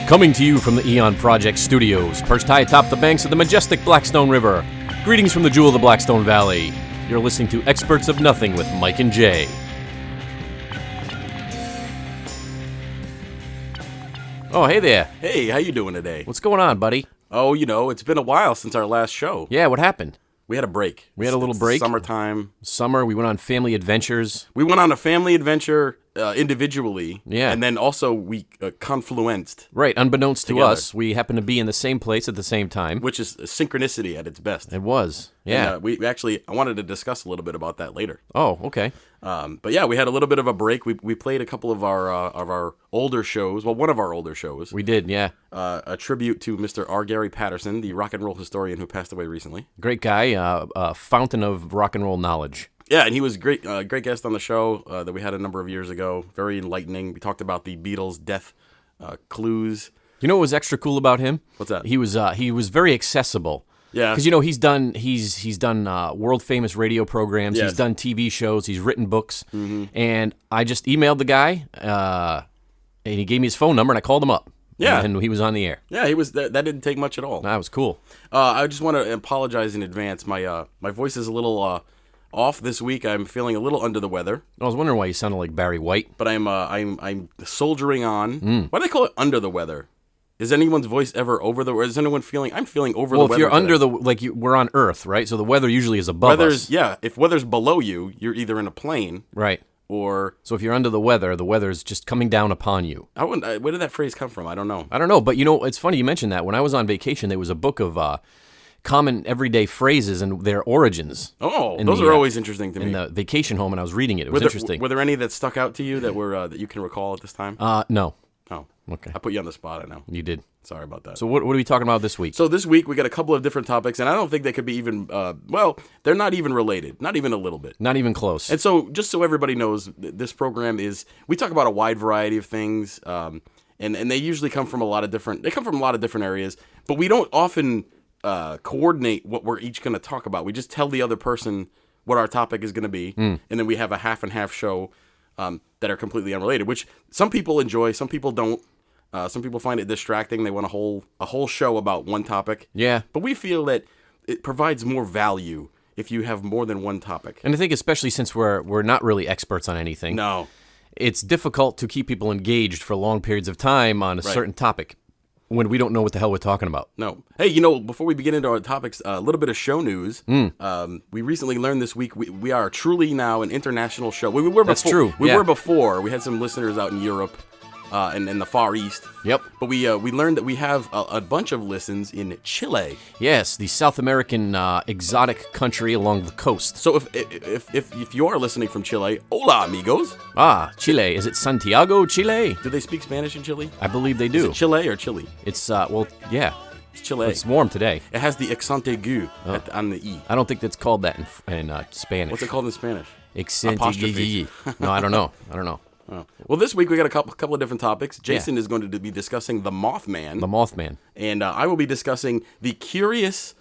Coming to you from the TheEoNProject studios, perched high atop the banks of the majestic Blackstone River. Greetings from the jewel of the Blackstone Valley. You're listening to Experts of Nothing with Mike and Jay. Oh, hey there. Hey, how you doing today? What's going on, buddy? Oh, it's been a while since our last show. Yeah, what happened? We had a break. We had a little break. Summertime. Summer, we went on family adventures. We went on a family adventure individually. Yeah. And then also we confluenced. Right, unbeknownst together. to us, we happened to be in the same place at the same time. Which is synchronicity at its best. It was, yeah. And, I wanted to discuss a little bit about that later. Oh, okay. But yeah, we had a little bit of a break. We played a couple of our older shows. Well, one of our older shows. We did, yeah. A tribute to Mr. R. Gary Patterson, the rock and roll historian who passed away recently. Great guy, fountain of rock and roll knowledge. Yeah, and he was great guest on the show that we had a number of years ago. Very enlightening. We talked about the Beatles' death clues. You know what was extra cool about him? What's that? He was very accessible. Yeah, because he's done world famous radio programs. Yes. He's done TV shows. He's written books. Mm-hmm. And I just emailed the guy, and he gave me his phone number, and I called him up. Yeah, and he was on the air. Yeah, he was. That didn't take much at all. That was cool. I just want to apologize in advance. My voice is a little off this week. I'm feeling a little under the weather. I was wondering why you sounded like Barry White. But I'm soldiering on. Why do they call it under the weather? Is anyone's voice ever over the? Or is anyone feeling? I'm feeling over the weather. Well, if you're today. under we're on Earth, right? So the weather usually is above us. Yeah, if weather's below you, you're either in a plane, right? Or so if you're under the weather is just coming down upon you. Where did that phrase come from? I don't know. But it's funny you mentioned that. When I was on vacation, there was a book of common everyday phrases and their origins. Oh, those are always interesting to me. In the vacation home, and I was reading it. It was interesting. Were there any that stuck out to you that you can recall at this time? No. Oh, okay. I put you on the spot. I know. You did. Sorry about that. So what are we talking about this week? So this week we got a couple of different topics, and I don't think they could be even. They're not even related. Not even a little bit. Not even close. And so, just so everybody knows, this program we talk about a wide variety of things, and they usually come from a lot of different. They come from a lot of different areas, but we don't often coordinate what we're each going to talk about. We just tell the other person what our topic is going to be, and then we have a half and half show that are completely unrelated, which some people enjoy, some people don't. Some people find it distracting. They want a whole show about one topic. Yeah. But we feel that it provides more value if you have more than one topic. And I think especially since we're not really experts on anything. No. It's difficult to keep people engaged for long periods of time on a certain topic when we don't know what the hell we're talking about. No. Hey, before we begin into our topics, a little bit of show news. We recently learned this week we are truly now an international show. We were That's before, true. We were before. We had some listeners out in Europe. And in the Far East. Yep. But we learned that we have a bunch of listens in Chile. Yes, the South American exotic country along the coast. So if you are listening from Chile, hola amigos. Chile. Is it Santiago, Chile? Do they speak Spanish in Chile? I believe they do. Is it Chile or Chile? It's yeah. It's Chile. It's warm today. It has the accent aigu on the E. I don't think that's called that in Spanish. What's it called in Spanish? Accent Apostrophe. No, I don't know. Oh. Well, this week we got a couple of different topics. Jason is going to be discussing the Mothman. The Mothman. And I will be discussing the curious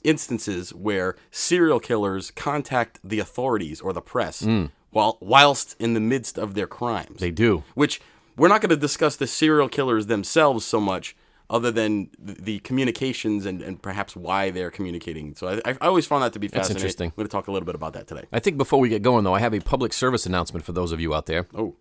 instances where serial killers contact the authorities or the press whilst in the midst of their crimes. They do. Which we're not going to discuss the serial killers themselves so much, other than the communications and perhaps why they're communicating. So I always found that to be fascinating. That's interesting. I'm going to talk a little bit about that today. I think before we get going, though, I have a public service announcement for those of you out there. Oh.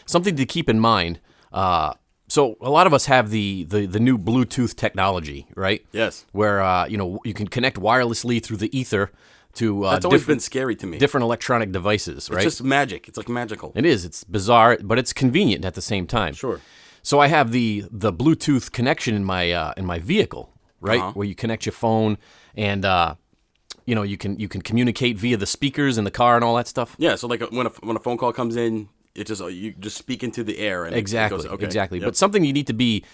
Something to keep in mind. So a lot of us have the new Bluetooth technology, right? Yes. Where, you can connect wirelessly through the ether to That's always been scary to me. different electronic devices, right? It's just magic. It's like magical. It is. It's bizarre, but it's convenient at the same time. Sure. So I have the Bluetooth connection in my vehicle, right? Uh-huh. Where you connect your phone and you can communicate via the speakers in the car and all that stuff. Yeah, so like when a phone call comes in, it just you just speak into the air and exactly, it goes, okay. Exactly. Yep. But something you need to be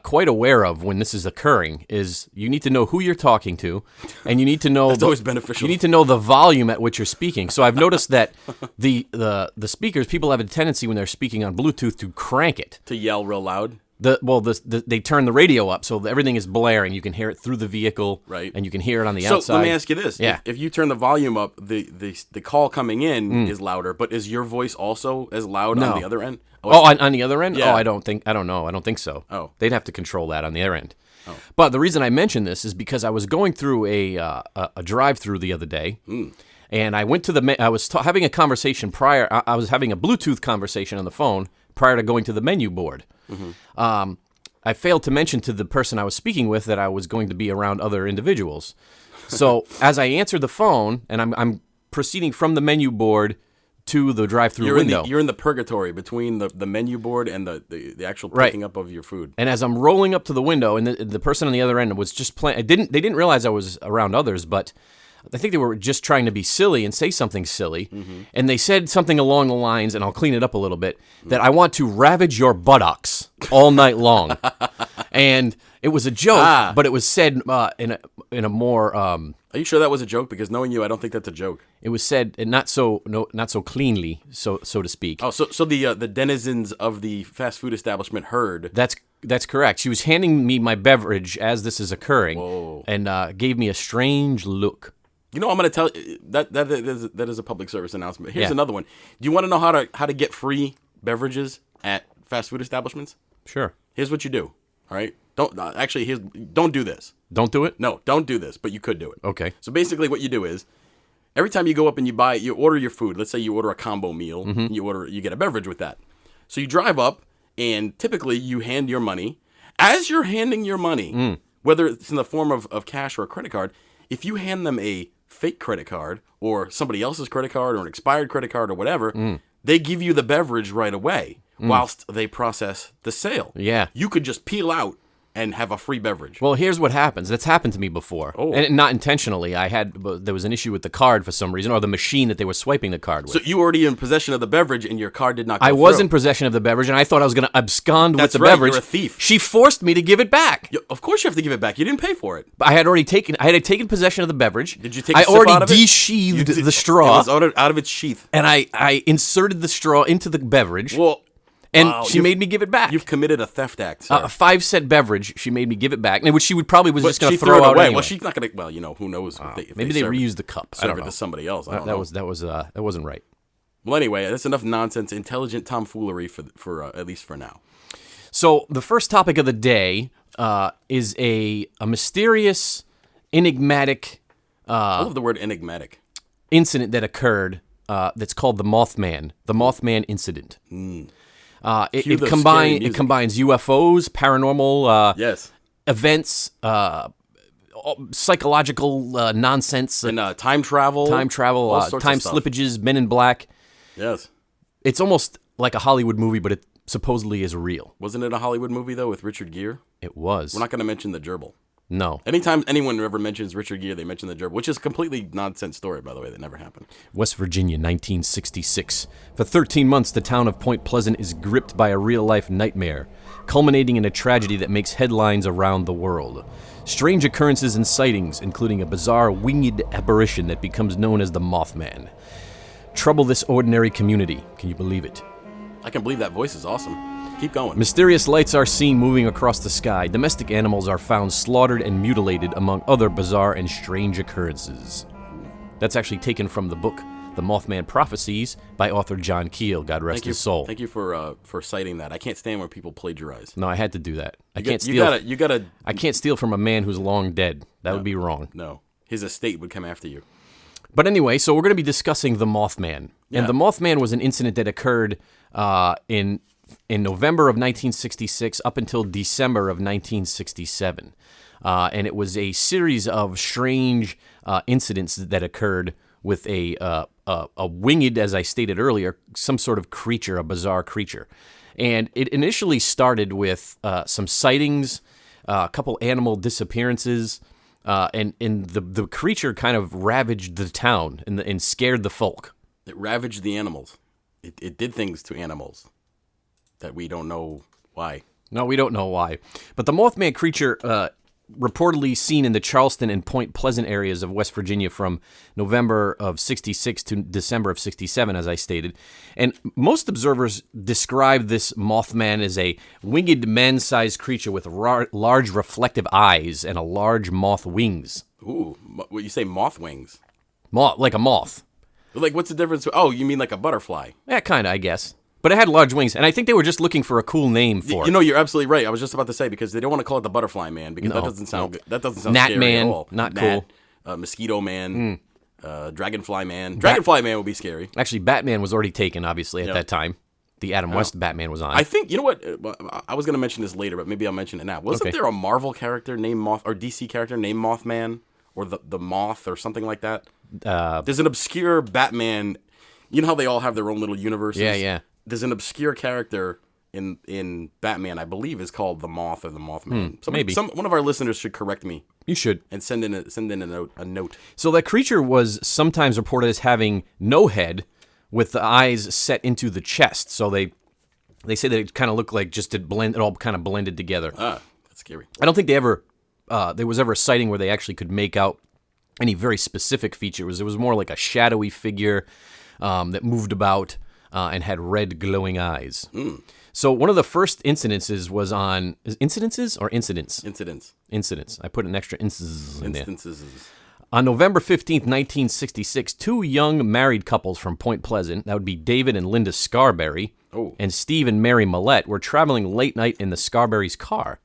quite aware of when this is occurring is you need to know who you're talking to, and you need to know That's always beneficial. You need to know the volume at which you're speaking. So I've noticed that the speakers, people have a tendency when they're speaking on Bluetooth to crank it, to yell real loud. They turn the radio up so everything is blaring. You can hear it through the vehicle, right? And you can hear it on the outside. So let me ask you this: yeah. if you turn the volume up, the call coming in is louder, but is your voice also as loud on the other end? Oh, on the other end? Yeah. Oh, I don't know. I don't think so. Oh. They'd have to control that on the other end. But the reason I mention this is because I was going through a drive-through the other day, and I went to I was having a conversation prior. I was having a Bluetooth conversation on the phone prior to going to the menu board. I failed to mention to the person I was speaking with that I was going to be around other individuals. So as I answered the phone, and I'm proceeding from the menu board to the drive-through window. You're in the purgatory between the menu board and the actual picking up of your food. And as I'm rolling up to the window, and the person on the other end was just playing. They didn't realize I was around others, but I think they were just trying to be silly and say something silly. And they said something along the lines, and I'll clean it up a little bit, that I want to ravage your buttocks all night long. And it was a joke, but it was said in a more. Are you sure that was a joke? Because knowing you, I don't think that's a joke. It was said not so cleanly, so to speak. Oh, so the denizens of the fast food establishment heard. That's correct. She was handing me my beverage as this is occurring, and gave me a strange look. You know, I'm going to tell you that is a public service announcement. Here's another one. Do you want to know how to get free beverages at fast food establishments? Sure. Here's what you do. All right. Don't do this. Don't do it? No, don't do this, but you could do it. Okay. So basically what you do is every time you go up and you order your food, let's say you order a combo meal, and you get a beverage with that. So you drive up and typically you hand your money. As you're handing your money, whether it's in the form of cash or a credit card, if you hand them a fake credit card or somebody else's credit card or an expired credit card or whatever, they give you the beverage right away whilst they process the sale. Yeah. You could just peel out and have a free beverage. Well, here's what happens. That's happened to me before. Oh. And not intentionally. There was an issue with the card for some reason, or the machine that they were swiping the card with. So you were already in possession of the beverage and your card did not go I was through. in possession of the beverage, and I thought I was going to abscond with That's the right, beverage. you're a thief. She forced me to give it back. Of course you have to give it back. You didn't pay for it. But I had taken possession of the beverage. Did you take a I sip already out of it? de-sheathed the straw. It was out of its sheath. And I inserted the straw into the beverage. Well, and wow, she made me give it back. You've committed a theft act, sir. A 5-cent beverage, she made me give it back, which she would probably was just going to she throw threw it out away. anyway. Well, she's not going to. Well, who knows? Maybe they reused the cup. I don't Serve it know. to somebody else. I don't know. That wasn't right. Well, anyway, that's enough nonsense, intelligent tomfoolery for at least for now. So the first topic of the day is a mysterious, enigmatic I love the word enigmatic. incident that occurred that's called the Mothman incident. It combines UFOs, paranormal Yes. events, psychological nonsense, And time travel. time travel, all sorts time of stuff. slippages, Men in Black. Yes. It's almost like a Hollywood movie, but it supposedly is real. Wasn't it a Hollywood movie, though, with Richard Gere? It was. We're not going to mention the gerbil. No. Anytime anyone ever mentions Richard Gere, they mention the gerbil, which is a completely nonsense story, by the way, that never happened. West Virginia, 1966. For 13 months, the town of Point Pleasant is gripped by a real-life nightmare, culminating in a tragedy that makes headlines around the world. Strange occurrences and sightings, including a bizarre winged apparition that becomes known as the Mothman, trouble this ordinary community. Can you believe it? I can believe that voice is awesome. Keep going. Mysterious lights are seen moving across the sky. Domestic animals are found slaughtered and mutilated, among other bizarre and strange occurrences. That's actually taken from the book The Mothman Prophecies by author John Keel, God rest his soul. Thank you for citing that. I can't stand when people plagiarize. No, I had to do that. I You can't steal. You gotta. I can't steal from a man who's long dead. That would be wrong. No, his estate would come after you. But anyway, so we're going to be discussing the Mothman. Yeah. And the Mothman was an incident that occurred in November of 1966 up until December of 1967. And it was a series of strange incidents that occurred with a winged, as I stated earlier, some sort of creature, a bizarre creature. And it initially started with some sightings, a couple animal disappearances, and the creature kind of ravaged the town and scared the folk. It ravaged the animals. It did things to animals that we don't know why. No, we don't know why. But the Mothman creature reportedly seen in the Charleston and Point Pleasant areas of West Virginia from November of 66 to December of 67, as I stated. And most observers describe this Mothman as a winged man-sized creature with large reflective eyes and a large moth wings. Ooh, what you say, moth wings? Like a moth. Like, what's the difference? Oh, you mean like a butterfly? Yeah, kind of, I guess. But it had large wings, and I think they were just looking for a cool name for it. You know, you're absolutely right. I was just about to say, because they don't want to call it the Butterfly Man, because that doesn't sound good. That doesn't sound Gnat scary Man, at all. not cool. Mosquito Man, Dragonfly Man. Dragonfly Man would be scary. Actually, Batman was already taken, obviously, at that time. The Adam West Batman was on. I think, you know what? I was going to mention this later, but maybe I'll mention it now. Wasn't there a Marvel character named or DC character named Mothman? Or the Moth or something like that? There's an obscure Batman. You know how they all have their own little universes? Yeah. There's an obscure character in Batman, I believe, is called the Moth or the Mothman. Maybe one of our listeners should correct me. You should. And send in a note. So that creature was sometimes reported as having no head, with the eyes set into the chest. So they say that it kind of looked like just it all kind of blended together. That's scary. I don't think there was ever a sighting where they actually could make out any very specific feature. It was more like a shadowy figure that moved about and had red glowing eyes. So one of the first incidences was on incidences or incidents? Incidents. I put an extra instances in there. On November 15th, 1966, two young married couples from Point Pleasant, that would be David and Linda Scarberry, and Steve and Mary Millette, were traveling late night in the Scarberry's car.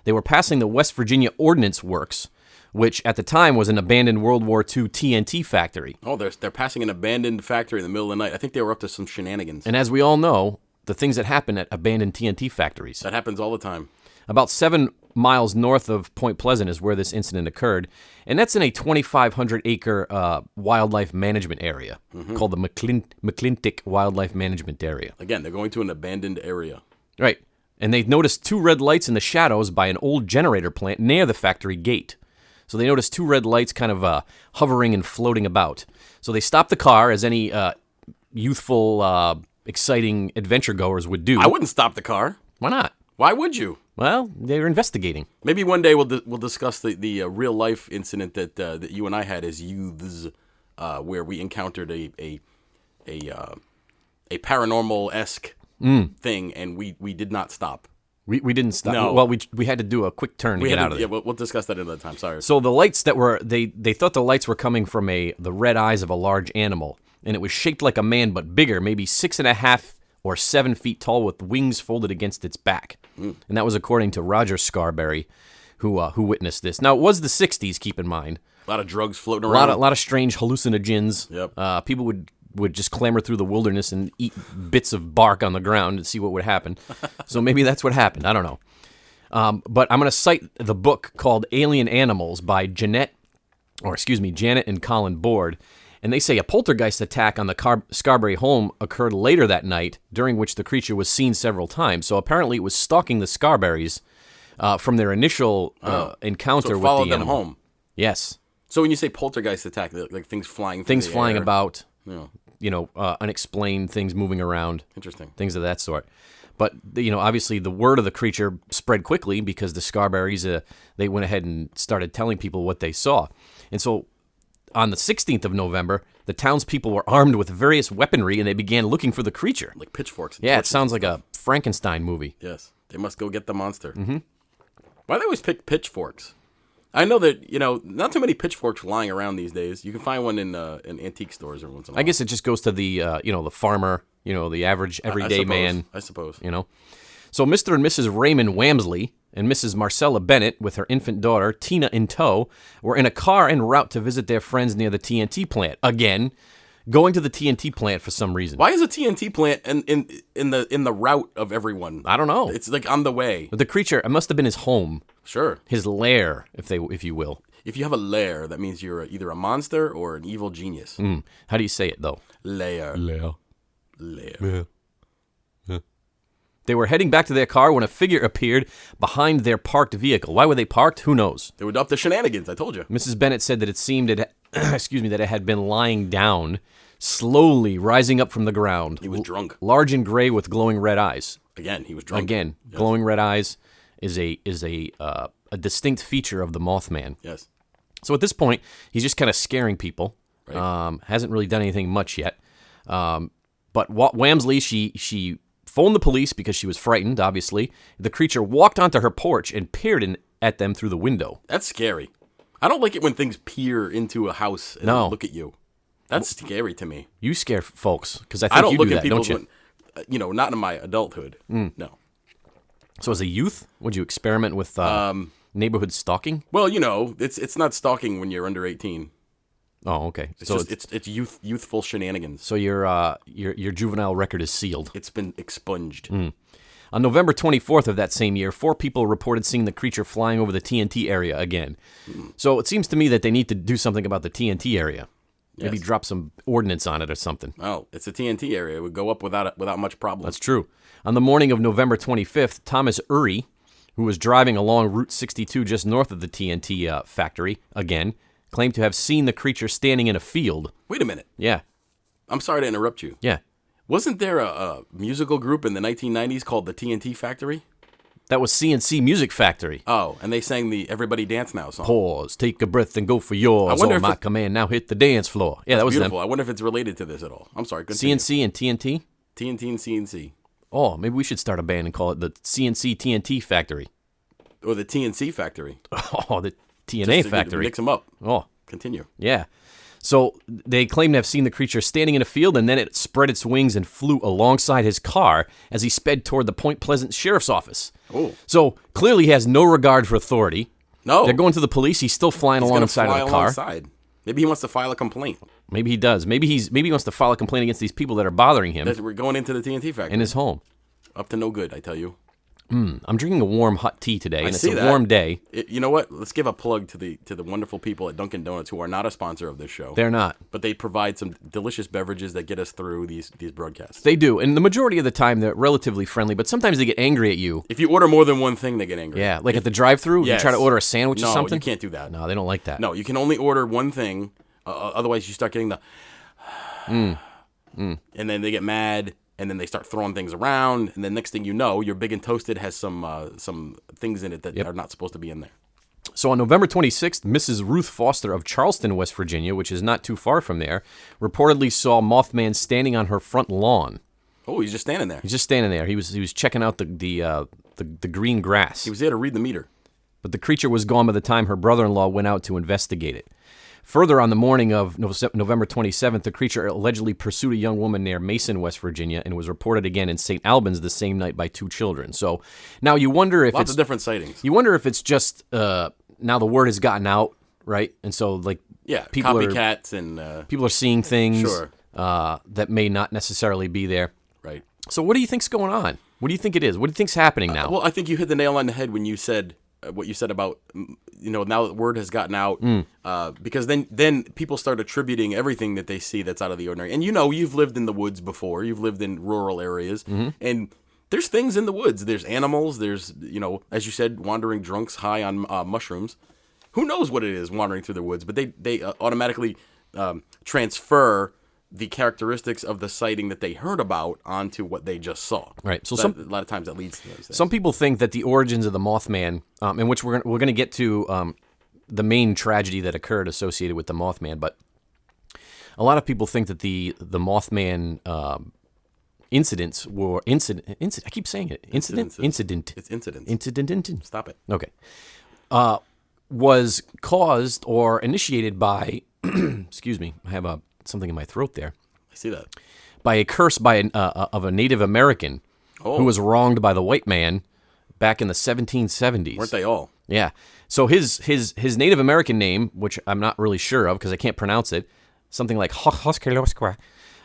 They were passing the West Virginia Ordnance Works, which at the time was an abandoned World War II TNT factory. Oh, they're passing an abandoned factory in the middle of the night. I think they were up to some shenanigans. And as we all know, the things that happen at abandoned TNT factories. That happens all the time. About 7 miles north of Point Pleasant is where this incident occurred, and that's in a 2,500-acre wildlife management area called the McClintic Wildlife Management Area. Again, they're going to an abandoned area. Right. And they noticed two red lights in the shadows by an old generator plant near the factory gate. So they noticed two red lights kind of hovering and floating about. So they stopped the car, as any youthful, exciting adventure goers would do. I wouldn't stop the car. Why not? Why would you? Well, they were investigating. Maybe one day we'll discuss the real life incident that you and I had as youths, where we encountered a paranormal-esque thing, and we did not stop. We didn't stop. No. Well, we had to do a quick turn to get out of there. Yeah, we'll discuss that another time. Sorry. So the lights that were they thought the lights were coming from the red eyes of a large animal, and it was shaped like a man but bigger, maybe 6.5 or 7 feet tall, with wings folded against its back. And that was according to Roger Scarberry, who witnessed this. Now, it was the 60s, keep in mind. A lot of drugs floating around. A lot of strange hallucinogens. Yep. People would just clamber through the wilderness and eat bits of bark on the ground to see what would happen. So maybe that's what happened. I don't know. But I'm going to cite the book called Alien Animals by Janet and Colin Board. And they say a poltergeist attack on the Scarberry home occurred later that night, during which the creature was seen several times. So apparently it was stalking the Scarberries from their initial encounter so it with followed the them animal. home. Yes. So when you say poltergeist attack, like things flying through Things the flying air. about, Yeah. Unexplained things moving around. Interesting. Things of that sort. But, obviously the word of the creature spread quickly because the Scarberries, they went ahead and started telling people what they saw. And so on the 16th of November, the townspeople were armed with various weaponry, and they began looking for the creature. Like pitchforks. And Yeah, it torches sounds and like stuff. a Frankenstein movie. Yes. They must go get the monster. Mm-hmm. Why do they always pick pitchforks? I know that, not too many pitchforks lying around these days. You can find one in antique stores every once in a while. I guess it just goes to the, the farmer, the average everyday man. I suppose. So Mr. and Mrs. Raymond Wamsley and Mrs. Marcella Bennett, with her infant daughter, Tina, in tow, were in a car en route to visit their friends near the TNT plant. Again, going to the TNT plant for some reason. Why is a TNT plant in the route of everyone? I don't know. It's like on the way. But the creature, it must have been his home. Sure. His lair, if you will. If you have a lair, that means you're either a monster or an evil genius. How do you say it, though? Lair. Lair. Lair. They were heading back to their car when a figure appeared behind their parked vehicle. Why were they parked? Who knows? They were up to shenanigans, I told you. Mrs. Bennett said that it seemed that it had been lying down, slowly rising up from the ground. He was drunk. Large and gray with glowing red eyes. Again, he was drunk. Again, yes. Glowing red eyes is a distinct feature of the Mothman. Yes. So at this point, he's just kind of scaring people. Right. Hasn't really done anything much yet. But Wamsley, she phoned the police because she was frightened, obviously. The creature walked onto her porch and peered at them through the window. That's scary. I don't like it when things peer into a house and look at you. That's scary to me. You scare folks, because I think you do that, don't you? not in my adulthood. No. So as a youth, would you experiment with neighborhood stalking? Well, it's not stalking when you're under 18. Oh, okay. It's youthful shenanigans. So your juvenile record is sealed. It's been expunged. On November 24th of that same year, 4 people reported seeing the creature flying over the TNT area again. So it seems to me that they need to do something about the TNT area. Maybe drop some ordnance on it or something. Oh, it's a TNT area. It would go up without much problem. That's true. On the morning of November 25th, Thomas Uri, who was driving along Route 62 just north of the TNT factory, again, claimed to have seen the creature standing in a field. Wait a minute. Yeah. I'm sorry to interrupt you. Yeah. Wasn't there a musical group in the 1990s called the TNT Factory? That was CNC Music Factory. Oh, and they sang the Everybody Dance Now song. Pause, take a breath, and go for yours. I wonder my command, now hit the dance floor. Yeah, that was beautiful. them. I wonder if it's related to this at all. I'm sorry. Continue. CNC and TNT? TNT and CNC. Oh, maybe we should start a band and call it the CNC TNT Factory. Or the TNC Factory. Oh, the TNA Factory. Mix them up. Oh. Continue. Yeah. So they claim to have seen the creature standing in a field, and then it spread its wings and flew alongside his car as he sped toward the Point Pleasant Sheriff's Office. Oh. So clearly he has no regard for authority. No. They're going to the police. He's still flying alongside of the car. Alongside. Maybe he wants to file a complaint. Maybe he does. Maybe he wants to file a complaint against these people that are bothering him. We're going into the TNT Factory. In his home. Up to no good, I tell you. I'm drinking a warm hot tea today, and it's a that. warm day. You know what? Let's give a plug to the wonderful people at Dunkin' Donuts who are not a sponsor of this show. They're not. But they provide some delicious beverages that get us through these broadcasts. They do, and the majority of the time they're relatively friendly, but sometimes they get angry at you. If you order more than one thing, they get angry. Yeah, like at the drive-thru, Yes. you try to order a sandwich or something? No, you can't do that. No, they don't like that. No, you can only order one thing. Otherwise, you start getting the... And then they get mad, and then they start throwing things around, and then next thing you know, your Big and Toasted has some things in it that are not supposed to be in there. So on November 26th, Mrs. Ruth Foster of Charleston, West Virginia, which is not too far from there, reportedly saw Mothman standing on her front lawn. Oh, he's just standing there. He's just standing there. He was checking out the green grass. He was there to read the meter. But the creature was gone by the time her brother-in-law went out to investigate it. Further, on the morning of November 27th, the creature allegedly pursued a young woman near Mason, West Virginia, and was reported again in St. Albans the same night by 2 children. So now you wonder if Lots of different sightings. You wonder if it's just now the word has gotten out, right? And so people copycats and people are seeing things Sure. That may not necessarily be there. Right. So what do you think's going on? What do you think it is? What do you think's happening now? Well, I think you hit the nail on the head when you said what you said about now that word has gotten out, because then people start attributing everything that they see that's out of the ordinary. And you've lived in the woods before. You've lived in rural areas, and there's things in the woods. There's animals. There's as you said, wandering drunks high on mushrooms. Who knows what it is wandering through the woods? But they automatically transfer the characteristics of the sighting that they heard about onto what they just saw. Right. So a lot of times that leads to those things. Some people think that the origins of the Mothman, in which we're going to get to the main tragedy that occurred associated with the Mothman, but a lot of people think that the Mothman incidents were I keep saying it. Incident. It's incidents. Incident. Stop it. Okay. Was caused or initiated by excuse me. I have something in my throat there. I see that. By a curse of a Native American who was wronged by the white man back in the 1770s. Weren't they all? Yeah. So his Native American name, which I'm not really sure of because I can't pronounce it, something like Hoskalosqua.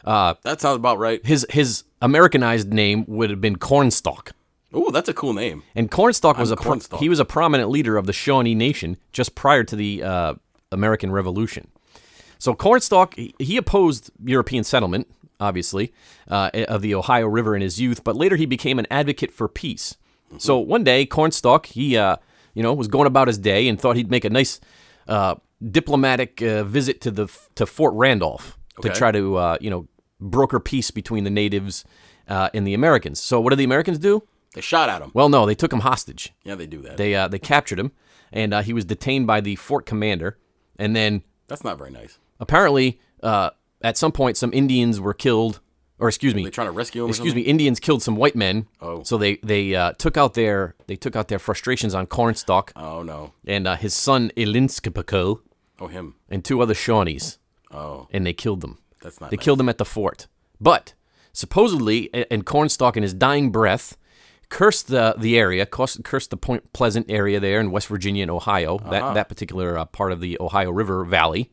That sounds about right. His Americanized name would have been Cornstalk. Oh, that's a cool name. And Cornstalk was Cornstalk. He was a prominent leader of the Shawnee Nation just prior to the American Revolution. So Cornstalk, he opposed European settlement, obviously, of the Ohio River in his youth, but later he became an advocate for peace. Mm-hmm. So one day, Cornstalk, he was going about his day and thought he'd make a nice diplomatic visit to Fort Randolph to try to broker peace between the natives and the Americans. So what did the Americans do? They shot at him. Well, no, they took him hostage. Yeah, they do that. They captured him, and he was detained by the fort commander, and then that's not very nice. Apparently, at some point, some Indians were killed, or excuse me, they trying to rescue him. Excuse me, Indians killed some white men. Oh, so they took out their frustrations on Cornstalk. Oh no, and his son Elinskipako. Oh, him and 2 other Shawnees. Oh, and they killed them. That's not. They killed them at the fort. But supposedly, and Cornstalk in his dying breath cursed the area, cursed the Point Pleasant area there in West Virginia and Ohio, that particular part of the Ohio River Valley.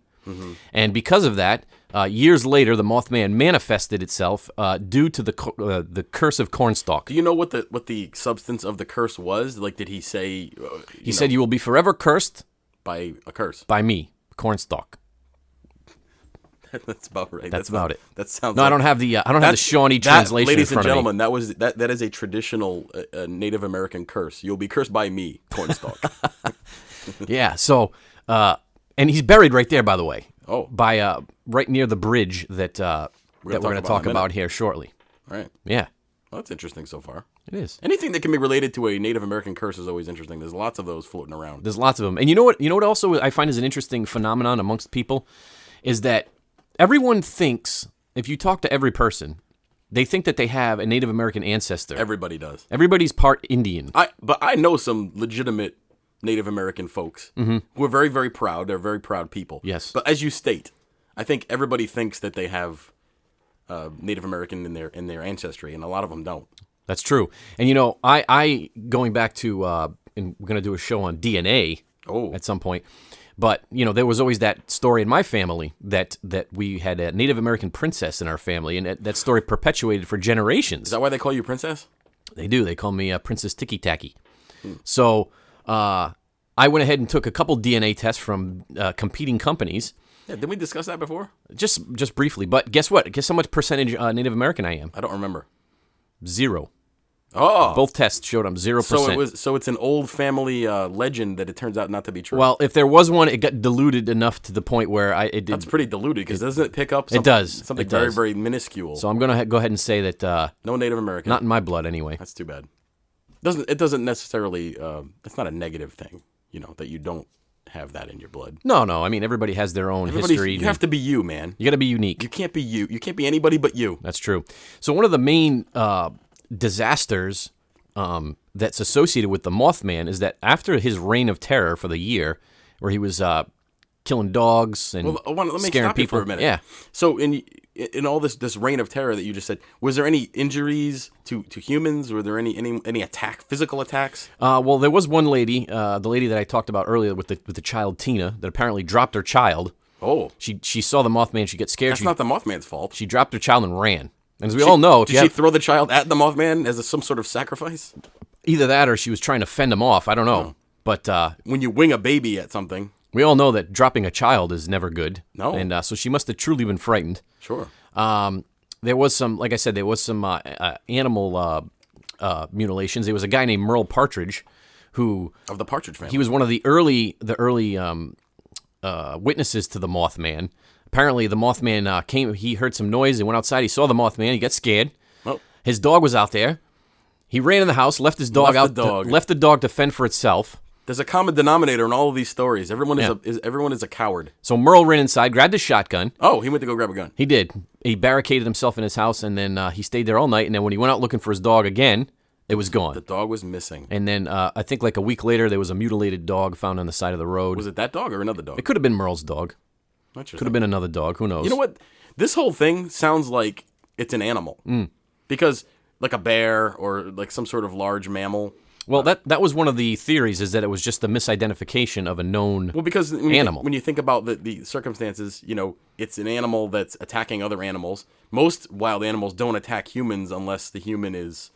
And because of that, years later, the Mothman manifested itself due to the curse of Cornstalk. Do you know what the substance of the curse was? Like, did he say? He said, "You will be forever cursed by a curse by me, Cornstalk." That's about right. That's about it. That sounds. No, like, I don't have the Shawnee translation. Ladies in and front gentlemen, that is a traditional Native American curse. You'll be cursed by me, Cornstalk. of me. Yeah. So, and he's buried right there, by the way. Oh. By right near the bridge that we're going to talk about here shortly. Right. Yeah. Well, that's interesting so far. It is. Anything that can be related to a Native American curse is always interesting. There's lots of those floating around. There's lots of them. And you know what? You know what also I find is an interesting phenomenon amongst people is that everyone thinks, if you talk to every person, they think that they have a Native American ancestor. Everybody does. Everybody's part Indian. But I know some legitimate Native American folks who are very, very proud. They're very proud people. Yes. But as you state, I think everybody thinks that they have Native American in their ancestry, and a lot of them don't. That's true. And you know, I going back to, and we're going to do a show on DNA at some point. But, you know, there was always that story in my family that we had a Native American princess in our family, and that story perpetuated for generations. Is that why they call you princess? They do. They call me Princess Ticky Tacky. So I went ahead and took a couple DNA tests from competing companies. Yeah, didn't we discuss that before? Just briefly. But guess what? Guess how much percentage Native American I am? I don't remember. 0. Oh, both tests showed I'm 0%. So it's an old family legend that it turns out not to be true. Well, if there was one, it got diluted enough to the point where it did. That's pretty diluted because doesn't it pick up? Something very, very minuscule. So I'm gonna go ahead and say that no Native American, not in my blood anyway. That's too bad. It doesn't necessarily. It's not a negative thing, you know, that you don't have that in your blood. No. I mean, everybody has their own history. You have to be you, man. You got to be unique. You can't be you. You can't be anybody but you. That's true. So one of the main disasters that's associated with the Mothman is that after his reign of terror for the year, where he was killing dogs and let me scaring stop people you for a minute. Yeah. So in all this reign of terror that you just said, was there any injuries to humans? Were there any physical attacks? Well, there was one lady, the lady that I talked about earlier with the child Tina, that apparently dropped her child. Oh. She saw the Mothman. She got scared. That's not the Mothman's fault. She dropped her child and ran. And as we all know, did she throw the child at the Mothman as some sort of sacrifice? Either that or she was trying to fend him off. I don't know. No. But when you wing a baby at something, we all know that dropping a child is never good. No. And so she must have truly been frightened. Sure. There was some, like I said, animal mutilations. There was a guy named Merle Partridge, who of the Partridge family. He was one of the early witnesses to the Mothman. Apparently, the Mothman came. He heard some noise. He went outside. He saw the Mothman. He got scared. Oh. His dog was out there. He ran in the house, left his dog out. Left the dog to fend for itself. There's a common denominator in all of these stories. Everyone is a coward. So Merle ran inside, grabbed his shotgun. Oh, he went to go grab a gun. He did. He barricaded himself in his house, and then he stayed there all night. And then when he went out looking for his dog again, it was gone. The dog was missing. And then I think like a week later, there was a mutilated dog found on the side of the road. Was it that dog or another dog? It could have been Merle's dog. Could have been another dog. Who knows? You know what? This whole thing sounds like it's an animal. Because like a bear or like some sort of large mammal. Well, that was one of the theories, is that it was just the misidentification of a known animal. When you think about the circumstances, you know, it's an animal that's attacking other animals. Most wild animals don't attack humans unless the human is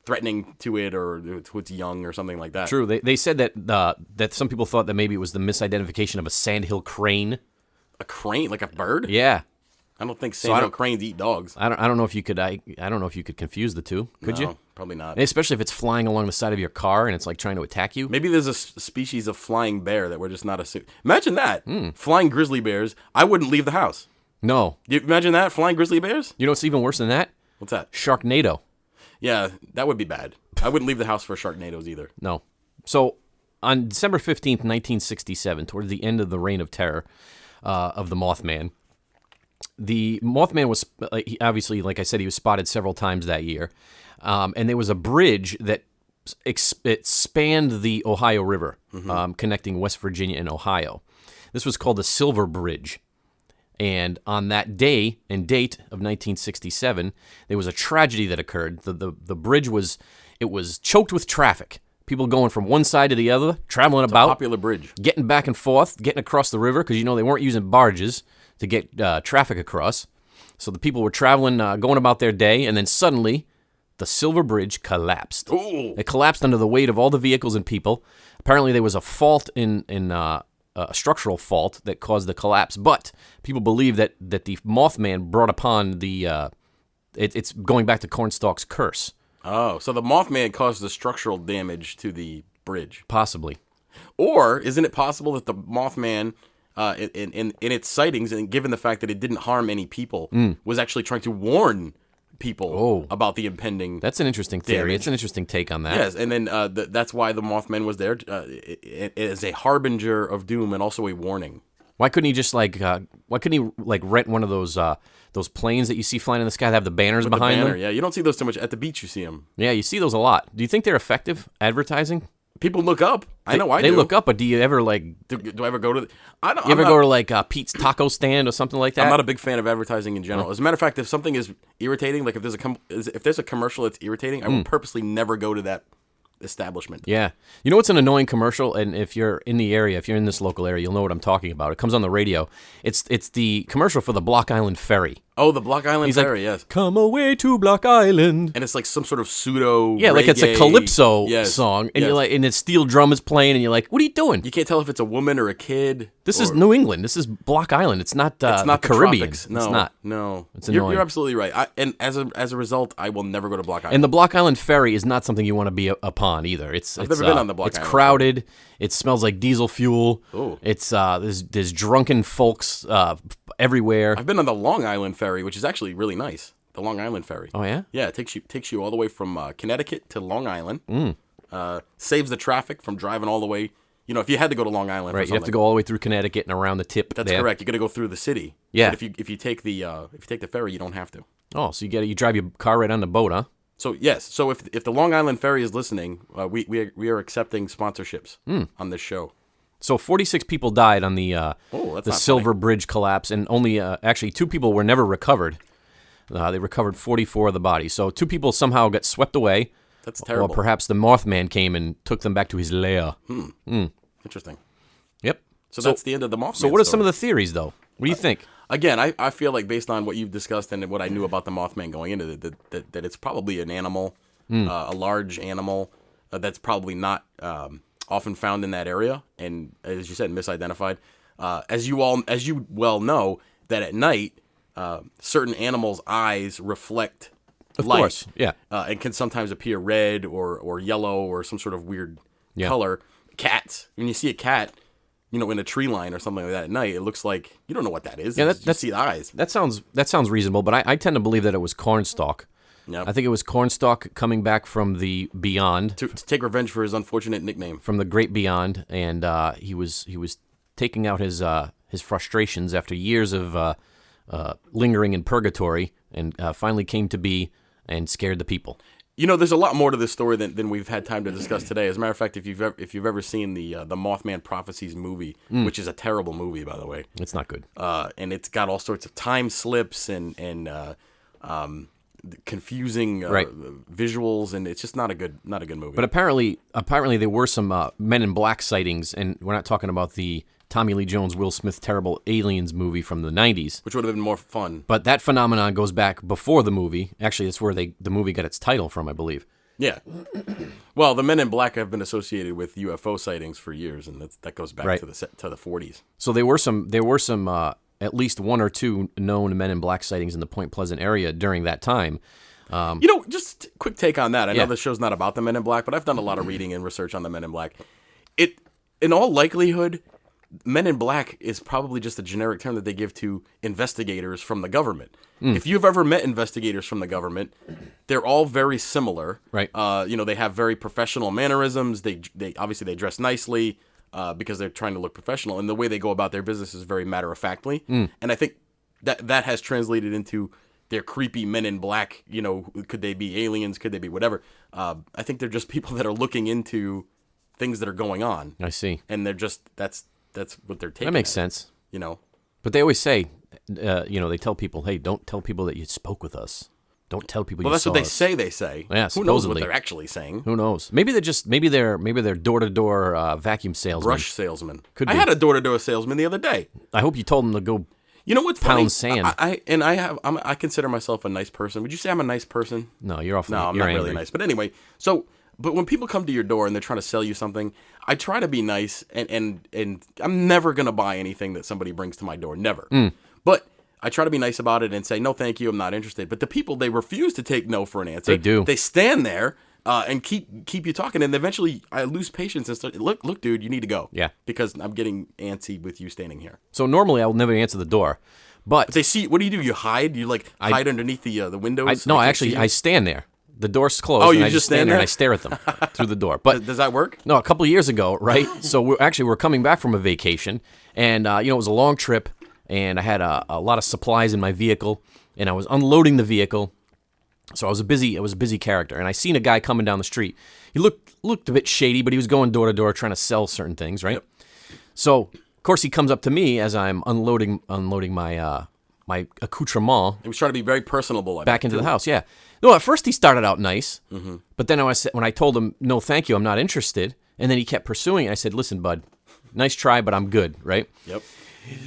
threatening to it or to its young or something like that. True. They said that some people thought that maybe it was the misidentification of a sandhill crane. A crane, like a bird? Yeah. I don't think sandhill cranes eat dogs. I don't know if you could. I don't know if you could confuse the two. Could you? Probably not. Especially if it's flying along the side of your car and it's like trying to attack you. Maybe there's a species of flying bear that we're just not Imagine that. Flying grizzly bears. I wouldn't leave the house. No. You imagine that? Flying grizzly bears? You know what's even worse than that? What's that? Sharknado. Yeah, that would be bad. I wouldn't leave the house for Sharknadoes either. No. So on December 15th, 1967, towards the end of the reign of terror of the Mothman, the Mothman was, obviously, like I said, he was spotted several times that year. And there was a bridge that it spanned the Ohio River, connecting West Virginia and Ohio. This was called the Silver Bridge. And on that day and date of 1967, there was a tragedy that occurred. The bridge was choked with traffic. People going from one side to the other, traveling about. Popular bridge. Getting back and forth, getting across the river, because, they weren't using barges to get traffic across. So the people were traveling, going about their day, and then suddenly the Silver Bridge collapsed. Ooh. It collapsed under the weight of all the vehicles and people. Apparently there was a fault in a structural fault that caused the collapse, but people believe that the Mothman brought upon it's going back to Cornstalk's curse. Oh, so the Mothman caused the structural damage to the bridge. Possibly. Or isn't it possible that the Mothman, in its sightings, and given the fact that it didn't harm any people, was actually trying to warn people about the impending That's an interesting theory. damage? It's an interesting take on that. Yes, and then that's why the Mothman was there as a harbinger of doom and also a warning. Why couldn't he just rent one of those planes that you see flying in the sky that have the banners With the behind banner, them? yeah, you don't see those too much at the beach. You see them. Yeah, you see those a lot. Do you think they're effective advertising? People look up. I know I do. They look up, but do you ever Do I ever go to? I don't. You ever go to Pete's Taco Stand or something like that? I'm not a big fan of advertising in general. As a matter of fact, if something is irritating, like if there's a commercial that's irritating, I will purposely never go to that establishment. Yeah. You know what's an annoying commercial? And if you're in the area, if you're in this local area, you'll know what I'm talking about. It comes on the radio. It's the commercial for the Block Island Ferry. Oh, the Block Island Ferry, yes. Come away to Block Island. And it's like some sort of pseudo like it's a reggae- calypso Yes, song, and yes. you're like, and the steel drum is playing, and you're like, what are you doing? You can't tell if it's a woman or a kid. This is New England. This is Block Island. It's not It's not the Caribbean. tropics. No, it's not. No, It's you're annoying. absolutely right. And as a result, I will never go to Block Island. And the Block Island Ferry is not something you want to be upon either. I've never been on the Block It's Island crowded. It smells like diesel fuel. Ooh. It's there's drunken folks everywhere. I've been on the Long Island Ferry, which is actually really nice. The Long Island Ferry. Oh yeah. Yeah, it takes you all the way from Connecticut to Long Island. Saves the traffic from driving all the way. You know, if you had to go to Long Island, Right, for you have to something. go all the way through Connecticut and around the tip. That's there. correct. You got to go through the city. Yeah. But if you take the ferry, you don't have to. Oh, so you drive your car right on the boat, huh? So yes. So if the Long Island Ferry is listening, we are accepting sponsorships on this show. So 46 people died on the That's the not Silver Bridge collapse, and only actually 2 people were never recovered. They recovered 44 of the bodies. So 2 people somehow got swept away. That's terrible. Or perhaps the Mothman came and took them back to his lair. Interesting. Yep. So that's the end of the Mothman. So what are some of the theories, though? What do you think? Again, I feel like based on what you've discussed and what I knew about the Mothman going into it, that it's probably an animal, a large animal that's probably not often found in that area, and as you said, misidentified. As you well know, that at night, certain animals' eyes reflect light. Of course, yeah. And can sometimes appear red or yellow or some sort of weird color. Cats, when you see a cat, in a tree line or something like that at night, it looks like you don't know what that is. Yeah, You see the eyes. That sounds reasonable, but I tend to believe that it was Cornstalk. Yep. I think it was Cornstalk coming back from the beyond, To take revenge for his unfortunate nickname. from the great beyond, and he was taking out his frustrations after years of lingering in purgatory, and finally came to be and scared the people. There's a lot more to this story than we've had time to discuss today. As a matter of fact, if you've ever seen the Mothman Prophecies movie, which is a terrible movie, by the way, It's not good. and it's got all sorts of time slips and confusing visuals, and it's just not a good movie. But apparently there were some Men in Black sightings, and we're not talking about the Tommy Lee Jones, Will Smith terrible Aliens movie from the 90s. which would have been more fun. But that phenomenon goes back before the movie. Actually, that's where the movie got its title from, I believe. Yeah. Well, the Men in Black have been associated with UFO sightings for years, and that goes back to the 40s. So there were some at least 1 or 2 known Men in Black sightings in the Point Pleasant area during that time. Just a quick take on that. I know the show's not about the Men in Black, but I've done a lot of reading and research on the Men in Black. In all likelihood, Men in Black is probably just a generic term that they give to investigators from the government. If you've ever met investigators from the government, they're all very similar. Right. They have very professional mannerisms. They obviously they dress nicely because they're trying to look professional, and the way they go about their business is very matter-of-factly. And I think that has translated into their creepy Men in Black. Could they be aliens? Could they be whatever? I think they're just people that are looking into things that are going on. I see. And they're just that's what they're taking. That makes at, sense. You know. But they always say they tell people, hey, don't tell people that you spoke with us. Don't tell people Well, you that's saw what they us. say. They say. Yeah, Who knows what supposedly. they're actually saying? Who knows? Maybe they're door-to-door vacuum salesmen. Brush salesman. Could I be. had a door-to-door salesman the other day. I hope you told them to go. You know what's Pound funny? sand. I consider myself a nice person. Would you say I'm a nice person? No, you're off. No, I'm you're not angry. really nice. But anyway, but when people come to your door and they're trying to sell you something, I try to be nice, and I'm never gonna buy anything that somebody brings to my door. Never. But I try to be nice about it and say, no, thank you, I'm not interested. But the people, they refuse to take no for an answer. They do. They stand there and keep you talking, and eventually I lose patience and start, look, dude, you need to go. Yeah. Because I'm getting antsy with you standing here. So normally I will never answer the door, but They see, what do? You hide? You hide underneath the windows? I stand there. The door's closed. Oh, and you I just stand stand there there? and I stare at them through the door. But Does that work? no, a couple of years ago, right? So we're coming back from a vacation, and it was a long trip, and I had a lot of supplies in my vehicle, and I was unloading the vehicle. So I was a busy character, and I seen a guy coming down the street. He looked a bit shady, but he was going door to door trying to sell certain things, right? Yep. So of course he comes up to me as I'm unloading my my accoutrement He was trying to be very personable. back into the house. Yeah. No, at first he started out nice, but then when I told him no, thank you, I'm not interested, and then he kept pursuing it. I said, listen, bud, nice try, but I'm good, right? Yep.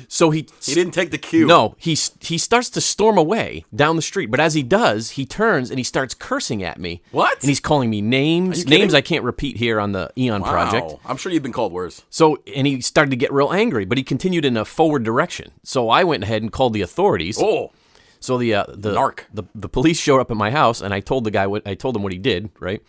So he didn't take the cue. No, he starts to storm away down the street, but as he does, he turns and he starts cursing at me. What? And he's calling me names. you kidding? Names I can't repeat here on the Eon Project. Wow. I'm sure you've been called worse. So, and he started to get real angry, but he continued in a forward direction. So I went ahead and called the authorities. Oh. So the Narc. the police showed up at my house, and I told him what he did, right?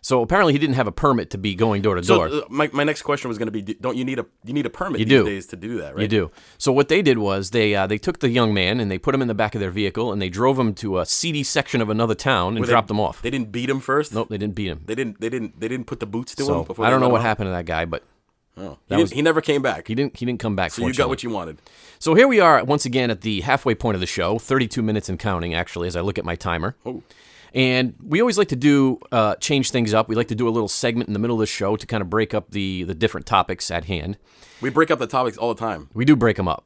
So apparently he didn't have a permit to be going door to door. So my next question was going to be, don't you need a permit these do. days to do that, right? You do. So what they did was they took the young man and they put him in the back of their vehicle and they drove him to a seedy section of another town and dropped him off. They didn't beat him first? Nope, they didn't beat him. They didn't put the boots to him So before I don't they know let what him out? happened to that guy, but He never came back. he didn't come back. So you got what you wanted. So here we are once again at the halfway point of the show, 32 minutes and counting, actually, as I look at my timer. Oh. And we always like to do change things up. We like to do a little segment in the middle of the show to kind of break up the different topics at hand. We break up the topics all the time. We do break them up.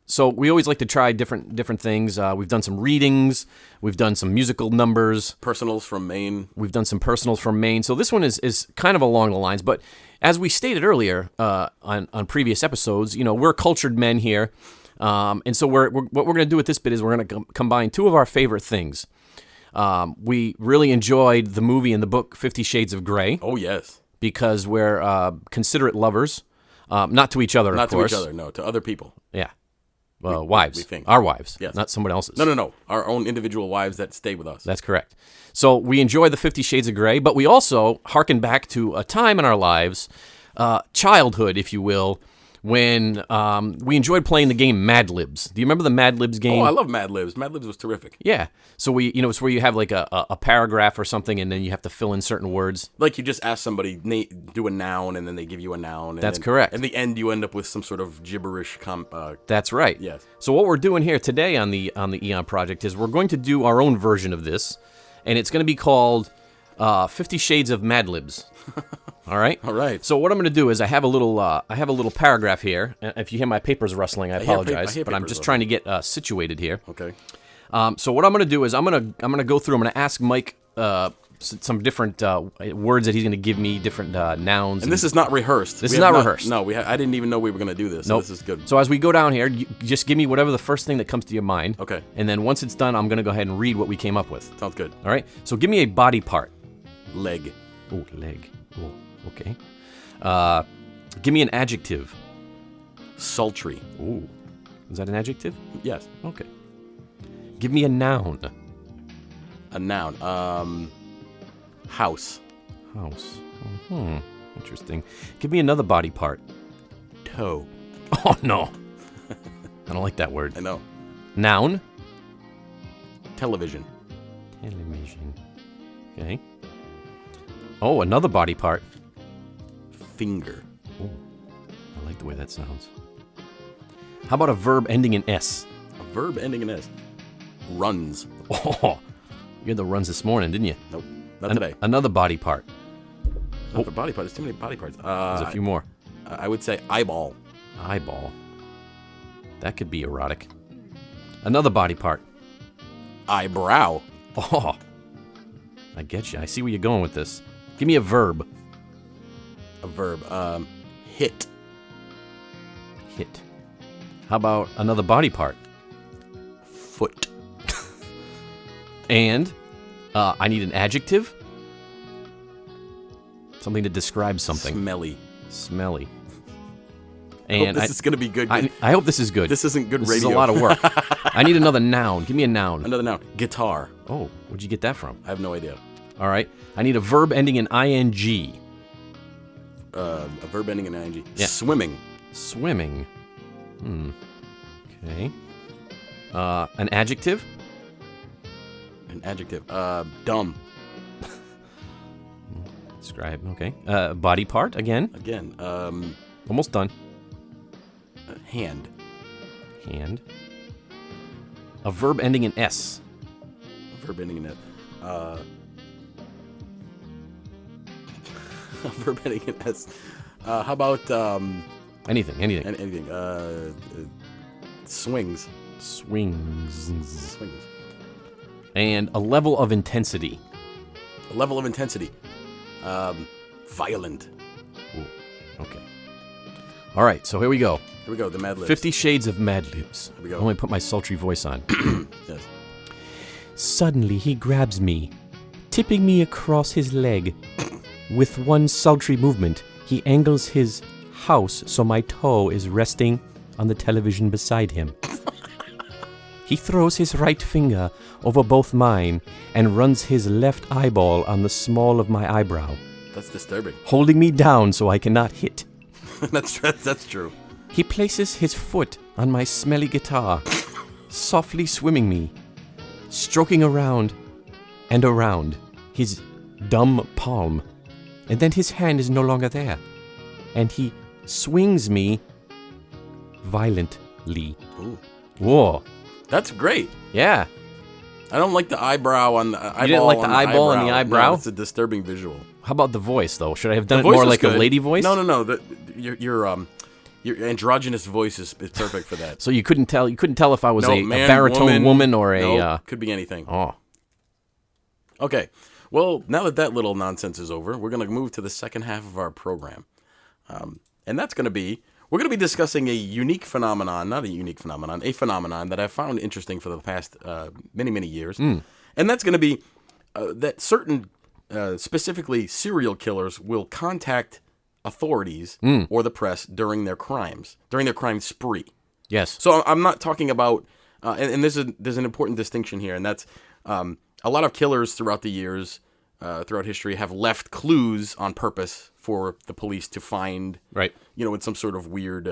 So we always like to try different things. We've done some readings. We've done some musical numbers. Personals from Maine. We've done some personals from Maine. So this one is kind of along the lines. But as we stated earlier on previous episodes, we're cultured men here. And so what we're going to do with this bit is we're going to combine two of our favorite things. We really enjoyed the movie and the book 50 Shades of Grey. Oh, yes. Because we're considerate lovers. Not to each other, of course. Not to each other, no. To other people. Yeah. Wives. we think. Our wives. Yes. Not someone else's. No. Our own individual wives that stay with us. That's correct. So we enjoy the 50 Shades of Grey, but we also harken back to a time in our lives, childhood, if you will, when we enjoyed playing the game Madlibs. Do you remember the Madlibs game? Oh, I love Madlibs. Madlibs was terrific. Yeah. So it's where you have like a paragraph or something, and then you have to fill in certain words. Like you just ask somebody, do a noun, and then they give you a noun. And That's then, correct. In the end, you end up with some sort of gibberish. That's right. Yes. So what we're doing here today on the Eon Project is we're going to do our own version of this, and it's going to be called 50 Shades of Madlibs. All right. All right. So what I'm going to do is I have a little paragraph here. If you hear my papers rustling, I apologize, but I'm just trying to get situated here. Okay. So what I'm going to do is I'm going to go through. I'm going to ask Mike some different words that he's going to give me, different nouns. And this is not rehearsed. This is not rehearsed. No, I didn't even know we were going to do this. Nope. So this is good. So as we go down here, you just give me whatever the first thing that comes to your mind. Okay. And then once it's done, I'm going to go ahead and read what we came up with. Sounds good. All right. So give me a body part. Leg. Oh, leg. Oh, okay. Give me an adjective. Sultry. Ooh. Is that an adjective? Yes. Okay. Give me a noun. A noun. House. House. Interesting. Give me another body part. Toe. Oh, no. I don't like that word. I know. Noun. Television. Television. Okay. Oh, another body part. Finger. Oh, I like the way that sounds. How about a verb ending in S? A verb ending in S. Runs. Oh, you had the runs this morning, didn't you? Nope. Not today. Another body part. Not the body part. There's too many body parts. There's a few more. I would say eyeball. Eyeball. That could be erotic. Another body part. Eyebrow. Oh, I get you. I see where you're going with this. Give me a verb. A verb. Hit. Hit. How about another body part? Foot. And I need an adjective. Something to describe something. Smelly. Smelly. I hope And this is going to be good. I hope this is good. This isn't good This radio. is a lot of work. I need another noun. Give me a noun. Another noun. Guitar. Oh, where'd you get that from? I have no idea. All right. I need a verb ending in ing. A verb ending in ing. Yeah. Swimming. Swimming. Okay. An adjective. An adjective. Dumb. Describe. Okay. Body part again. Again. Almost done. Hand. Hand. A verb ending in s. A verb ending in it. A verb ending in s. How about Anything. anything? Swings. Swings. Swings. And a level of intensity. A level of intensity. Violent. Ooh, okay. All right, so here we go. Here we go. The madlibs. 50 Shades of Madlibs. Here we go. Let me put my sultry voice on. Yes. Suddenly he grabs me, tipping me across his leg. With one sultry movement, he angles his house so my toe is resting on the television beside him. He throws his right finger over both mine and runs his left eyeball on the small of my eyebrow, That's disturbing. holding me down so I cannot hit. That's true. He places his foot on my smelly guitar, softly swimming me, stroking around and around his dumb palm. And then his hand is no longer there, and he swings me violently. Ooh. Whoa. That's great. Yeah. I don't like the eyebrow on the eyeball. You didn't like the eyeball on the eyebrow? No, it's a disturbing visual. How about the voice, though? Should I have done The it voice more was like a good. lady voice? No. Your androgynous voice is perfect for that. So you couldn't tell if I was No, a man, baritone woman or a... no, could be anything. Oh. Okay. Well, now that little nonsense is over, we're going to move to the second half of our program. And that's going to be, we're going to be discussing a phenomenon that I've found interesting for the past many, many years. And that's going to be that certain, specifically serial killers, will contact authorities or the press during their crime spree. Yes. So I'm not talking about, and there's an important distinction here, and that's a lot of killers throughout the years, throughout history, have left clues on purpose for the police to find. Right. In some sort of weird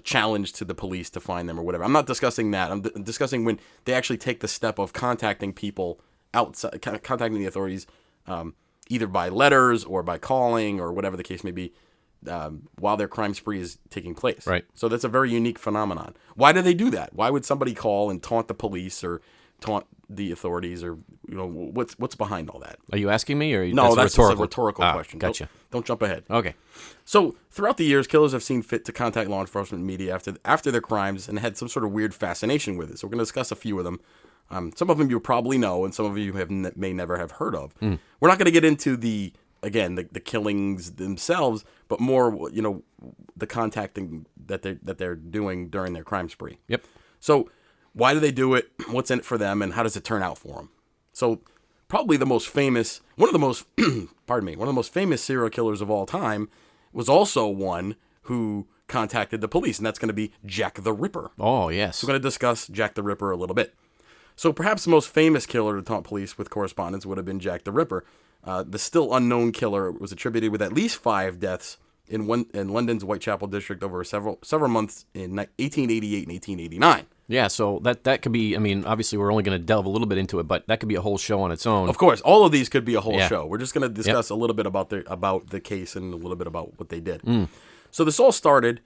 challenge to the police to find them or whatever. I'm not discussing that. I'm discussing when they actually take the step of contacting people outside, contacting the authorities, either by letters or by calling or whatever the case may be, while their crime spree is taking place. Right. So that's a very unique phenomenon. Why do they do that? Why would somebody call and taunt the police or taunt the authorities, or what's behind all that? Are you asking me, or No, that's rhetorical? just a rhetorical question. Gotcha. Don't jump ahead. Okay. So throughout the years, killers have seen fit to contact law enforcement and media after their crimes and had some sort of weird fascination with it. So we're going to discuss a few of them. Some of them you probably know, and some of you may never have heard of. We're not going to get into the killings themselves, but more the contacting that they're doing during their crime spree. Yep. So why do they do it? What's in it for them, and how does it turn out for them? So probably one of the most famous serial killers of all time was also one who contacted the police, and that's going to be Jack the Ripper. Oh, yes. We're going to discuss Jack the Ripper a little bit. So perhaps the most famous killer to taunt police with correspondence would have been Jack the Ripper. The still unknown killer was attributed with at least 5 deaths in London's Whitechapel district over several months in 1888 and 1889. Yeah, so that could be, obviously we're only going to delve a little bit into it, but that could be a whole show on its own. Of course, all of these could be a whole Yeah. show. We're just going to discuss a little bit about the case and a little bit about what they did. So this all started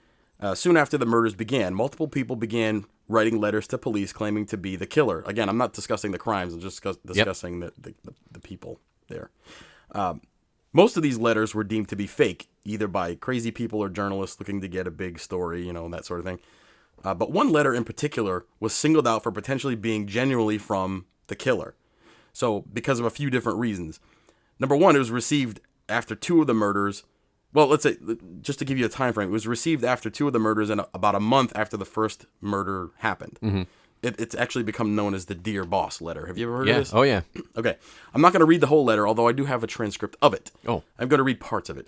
soon after the murders began. Multiple people began writing letters to police claiming to be the killer. Again, I'm not discussing the crimes. I'm just discussing the people there. Most of these letters were deemed to be fake, either by crazy people or journalists looking to get a big story, that sort of thing. But one letter in particular was singled out for potentially being genuinely from the killer. So, because of a few different reasons. Number one, it was received after 2 of the murders. Well, let's say, just to give you a time frame, it was received after 2 of the murders and about a month after the first murder happened. Mm-hmm. It's actually become known as the Dear Boss letter. Have you ever heard of this? Oh, yeah. Okay. I'm not going to read the whole letter, although I do have a transcript of it. Oh. I'm going to read parts of it.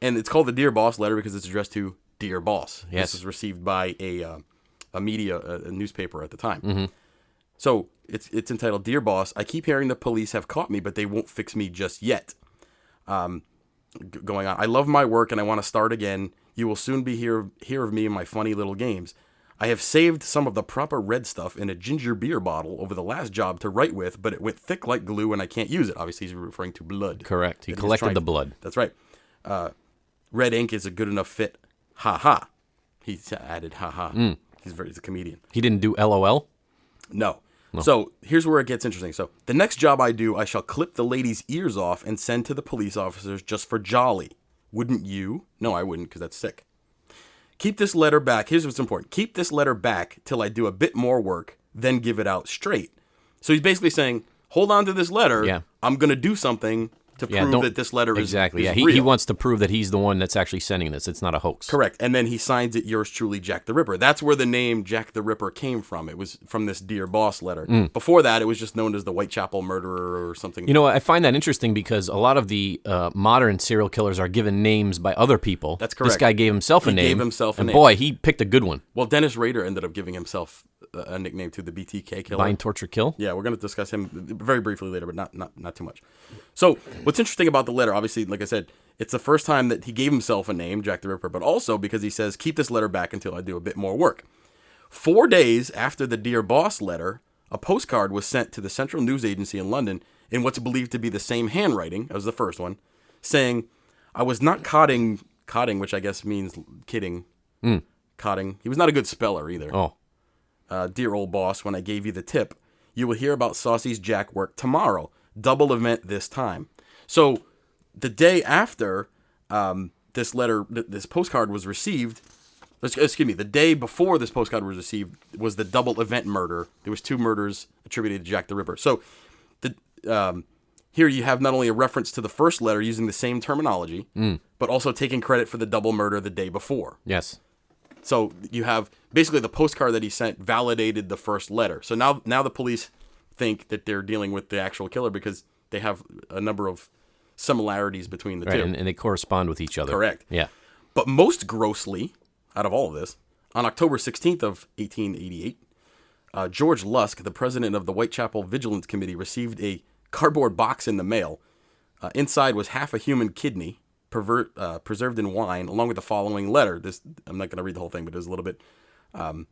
And it's called the Dear Boss letter because it's addressed to Dear Boss. Yes. This was received by a newspaper at the time. Mm-hmm. So it's entitled, Dear Boss, I keep hearing the police have caught me, but they won't fix me just yet. Going on. I love my work and I want to start again. You will soon be hear of me in my funny little games. I have saved some of the proper red stuff in a ginger beer bottle over the last job to write with, but it went thick like glue and I can't use it. Obviously, he's referring to blood. Correct. He collected the blood. That's right. Red ink is a good enough fit. Ha ha. He added ha ha. He's a comedian. He didn't do LOL? No. So here's where it gets interesting. So the next job I do, I shall clip the lady's ears off and send to the police officers just for jolly. Wouldn't you? No, I wouldn't because that's sick. Keep this letter back. Here's what's important. Keep this letter back till I do a bit more work, then give it out straight. So he's basically saying, hold on to this letter. Yeah. I'm going to do something to prove that this letter is exactly. real. He wants to prove that he's the one that's actually sending this. It's not a hoax. Correct. And then he signs it, yours truly, Jack the Ripper. That's where the name Jack the Ripper came from. It was from this Dear Boss letter. Before that, it was just known as the Whitechapel Murderer or something. You know, I find that interesting because a lot of the modern serial killers are given names by other people. That's correct. This guy gave himself a name. He gave himself a name. And boy, he picked a good one. Well, Dennis Rader ended up giving himself a nickname to the BTK killer. Bind, torture, kill? Yeah, we're going to discuss him very briefly later, but not too much. So what's interesting about the letter, obviously, like I said, it's the first time that he gave himself a name, Jack the Ripper, but also because he says, keep this letter back until I do a bit more work. 4 days after the Dear Boss letter, a postcard was sent to the Central News Agency in London in what's believed to be the same handwriting as the first one, saying, I was not codding, which I guess means kidding, codding. He was not a good speller either. Oh. Dear old boss, when I gave you the tip, you will hear about Saucy's Jack work tomorrow. Double event this time. So the day after this letter, this postcard was received, excuse me, the day before this postcard was received was the double event murder. There was 2 murders attributed to Jack the Ripper. So here you have not only a reference to the first letter using the same terminology, but also taking credit for the double murder the day before. Yes. So you have basically the postcard that he sent validated the first letter. So now the police think that they're dealing with the actual killer because they have a number of similarities between the two. And they correspond with each other. Correct. Yeah. But most grossly, out of all of this, on October 16th of 1888, George Lusk, the president of the Whitechapel Vigilance Committee, received a cardboard box in the mail. Inside was half a human kidney, preserved in wine, along with the following letter. I'm not going to read the whole thing, but there's a little bit. Along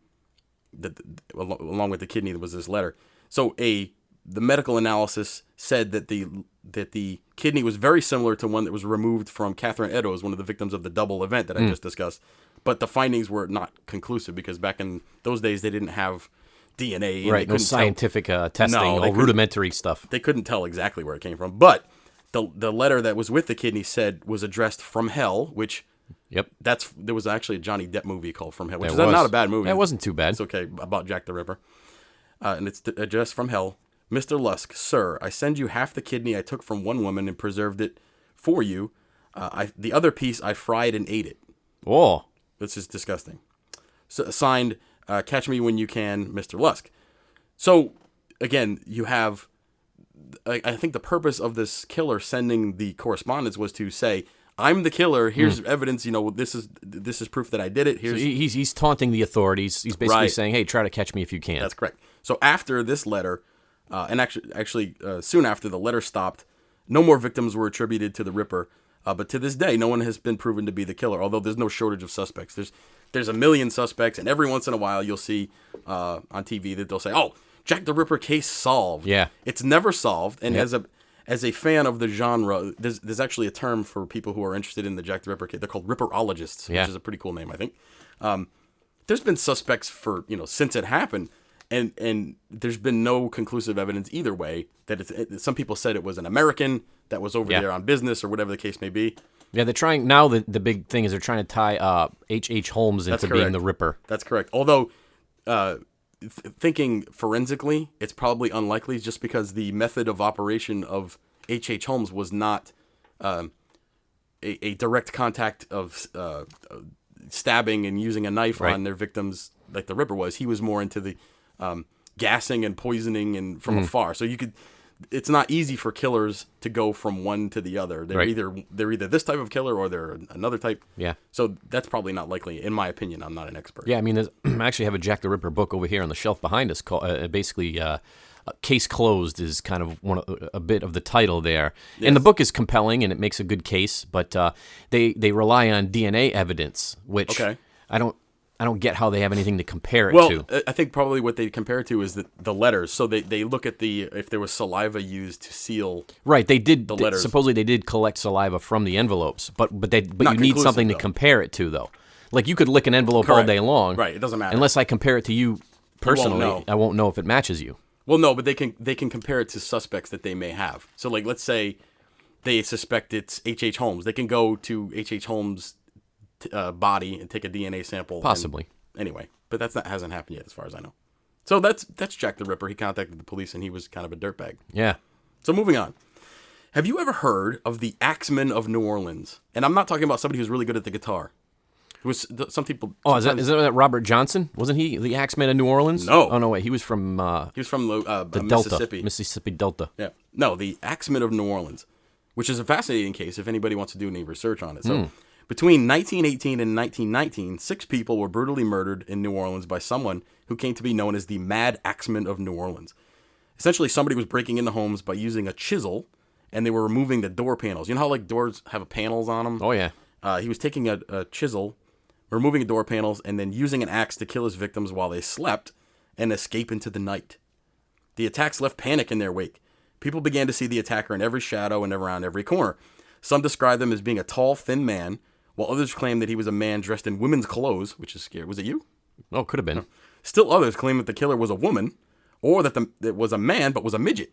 with the kidney, there was this letter. So the medical analysis said that the kidney was very similar to one that was removed from Catherine Eddowes, one of the victims of the double event that I just discussed. But the findings were not conclusive because back in those days they didn't have DNA. And right, no scientific testing, all rudimentary stuff. They couldn't tell exactly where it came from. But the letter that was with the kidney said was addressed from hell, which there was actually a Johnny Depp movie called From Hell, which is not a bad movie. That wasn't too bad. It's okay, about Jack the Ripper. And it's addressed from hell. Mr. Lusk, sir, I send you half the kidney I took from one woman and preserved it for you. The other piece I fried and ate it. Oh. This is disgusting. So, signed, Catch Me When You Can, Mr. Lusk. So, again, you have... I think the purpose of this killer sending the correspondence was to say, I'm the killer. Here's evidence. This is proof that I did it. Here's so he's taunting the authorities. He's basically saying, "Hey, try to catch me if you can." That's correct. So after this letter, and actually soon after the letter stopped, no more victims were attributed to the Ripper. But to this day, no one has been proven to be the killer. Although there's no shortage of suspects. There's a million suspects, and every once in a while you'll see on TV that they'll say, "Oh, Jack the Ripper case solved." Yeah, it's never solved. And as a fan of the genre, there's actually a term for people who are interested in the Jack the Ripper case. They're called Ripperologists, which is a pretty cool name, I think. There's been suspects for since it happened, and there's been no conclusive evidence either way that some people said it was an American that was over there on business or whatever the case may be. Yeah, they're trying now. The big thing is they're trying to tie H.H. Holmes into being the Ripper. That's correct. Although, thinking forensically, it's probably unlikely just because the method of operation of H.H. Holmes was not a direct contact of stabbing and using a knife on their victims like the Ripper was. He was more into the gassing and poisoning and from afar. So it's not easy for killers to go from one to the other. They're either this type of killer or they're another type. Yeah. So that's probably not likely, in my opinion. I'm not an expert. Yeah, I mean, I actually have a Jack the Ripper book over here on the shelf behind us called basically. Case Closed is kind of a bit of the title there. Yes. And the book is compelling and it makes a good case, but they rely on DNA evidence, which I don't get how they have anything to compare it to. Well, I think probably what they compare it to is the letters. So they look at if there was saliva used to seal. Right, they did. The letters. Supposedly they did collect saliva from the envelopes, but you need something to compare it to, though. Like you could lick an envelope all day long. Right, it doesn't matter. Unless I compare it to you personally, I won't know if it matches you. Well, no, but they can compare it to suspects that they may have. So, like, let's say they suspect it's H.H. Holmes. They can go to H.H. Holmes' body and take a DNA sample. Possibly. Anyway, but hasn't happened yet, as far as I know. So that's Jack the Ripper. He contacted the police, and he was kind of a dirtbag. Yeah. So moving on. Have you ever heard of the Axeman of New Orleans? And I'm not talking about somebody who's really good at the guitar. Some people. Oh, is that Robert Johnson? Wasn't he the Axeman of New Orleans? No. Oh no, wait. He was from. The Delta, Mississippi Delta. Yeah. No, the Axeman of New Orleans, which is a fascinating case if anybody wants to do any research on it. So, between 1918 and 1919, 6 people were brutally murdered in New Orleans by someone who came to be known as the Mad Axeman of New Orleans. Essentially, somebody was breaking into homes by using a chisel, and they were removing the door panels. You know how like doors have panels on them? Oh yeah. He was taking a chisel, removing the door panels, and then using an axe to kill his victims while they slept and escape into the night. The attacks left panic in their wake. People began to see the attacker in every shadow and around every corner. Some described him as being a tall, thin man, while others claimed that he was a man dressed in women's clothes, which is scary. Was it you? Oh, could have been. No. Still others claimed that the killer was a woman, or that it was a man but was a midget,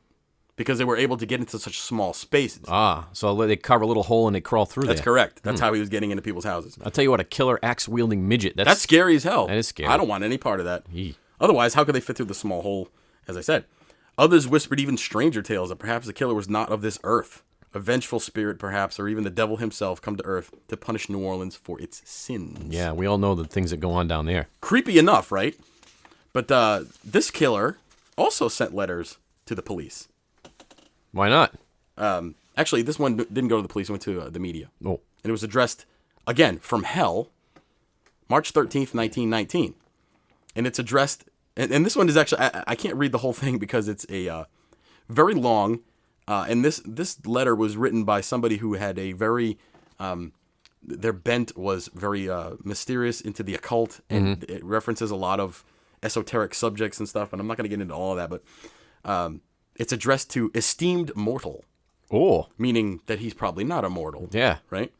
because they were able to get into such small spaces. Ah, so they carve a little hole and they crawl through That's correct. That's how he was getting into people's houses. I'll tell you what, a killer axe-wielding midget. That's scary as hell. That is scary. I don't want any part of that. Yee. Otherwise, how could they fit through the small hole, as I said? Others whispered even stranger tales that perhaps the killer was not of this earth. A vengeful spirit, perhaps, or even the devil himself come to earth to punish New Orleans for its sins. Yeah, we all know the things that go on down there. Creepy enough, right? But this killer also sent letters to the police. Why not? Actually, this one didn't go to the police. It went to the media. Oh. And it was addressed, again, from hell, March 13th, 1919. And it's addressed, and this one is actually, I can't read the whole thing because it's a very long, and this letter was written by somebody who had a very, their bent was very mysterious into the occult, and it references a lot of esoteric subjects and stuff, and I'm not going to get into all of that, but it's addressed to esteemed mortal. Oh. Meaning that he's probably not immortal. Yeah. Right?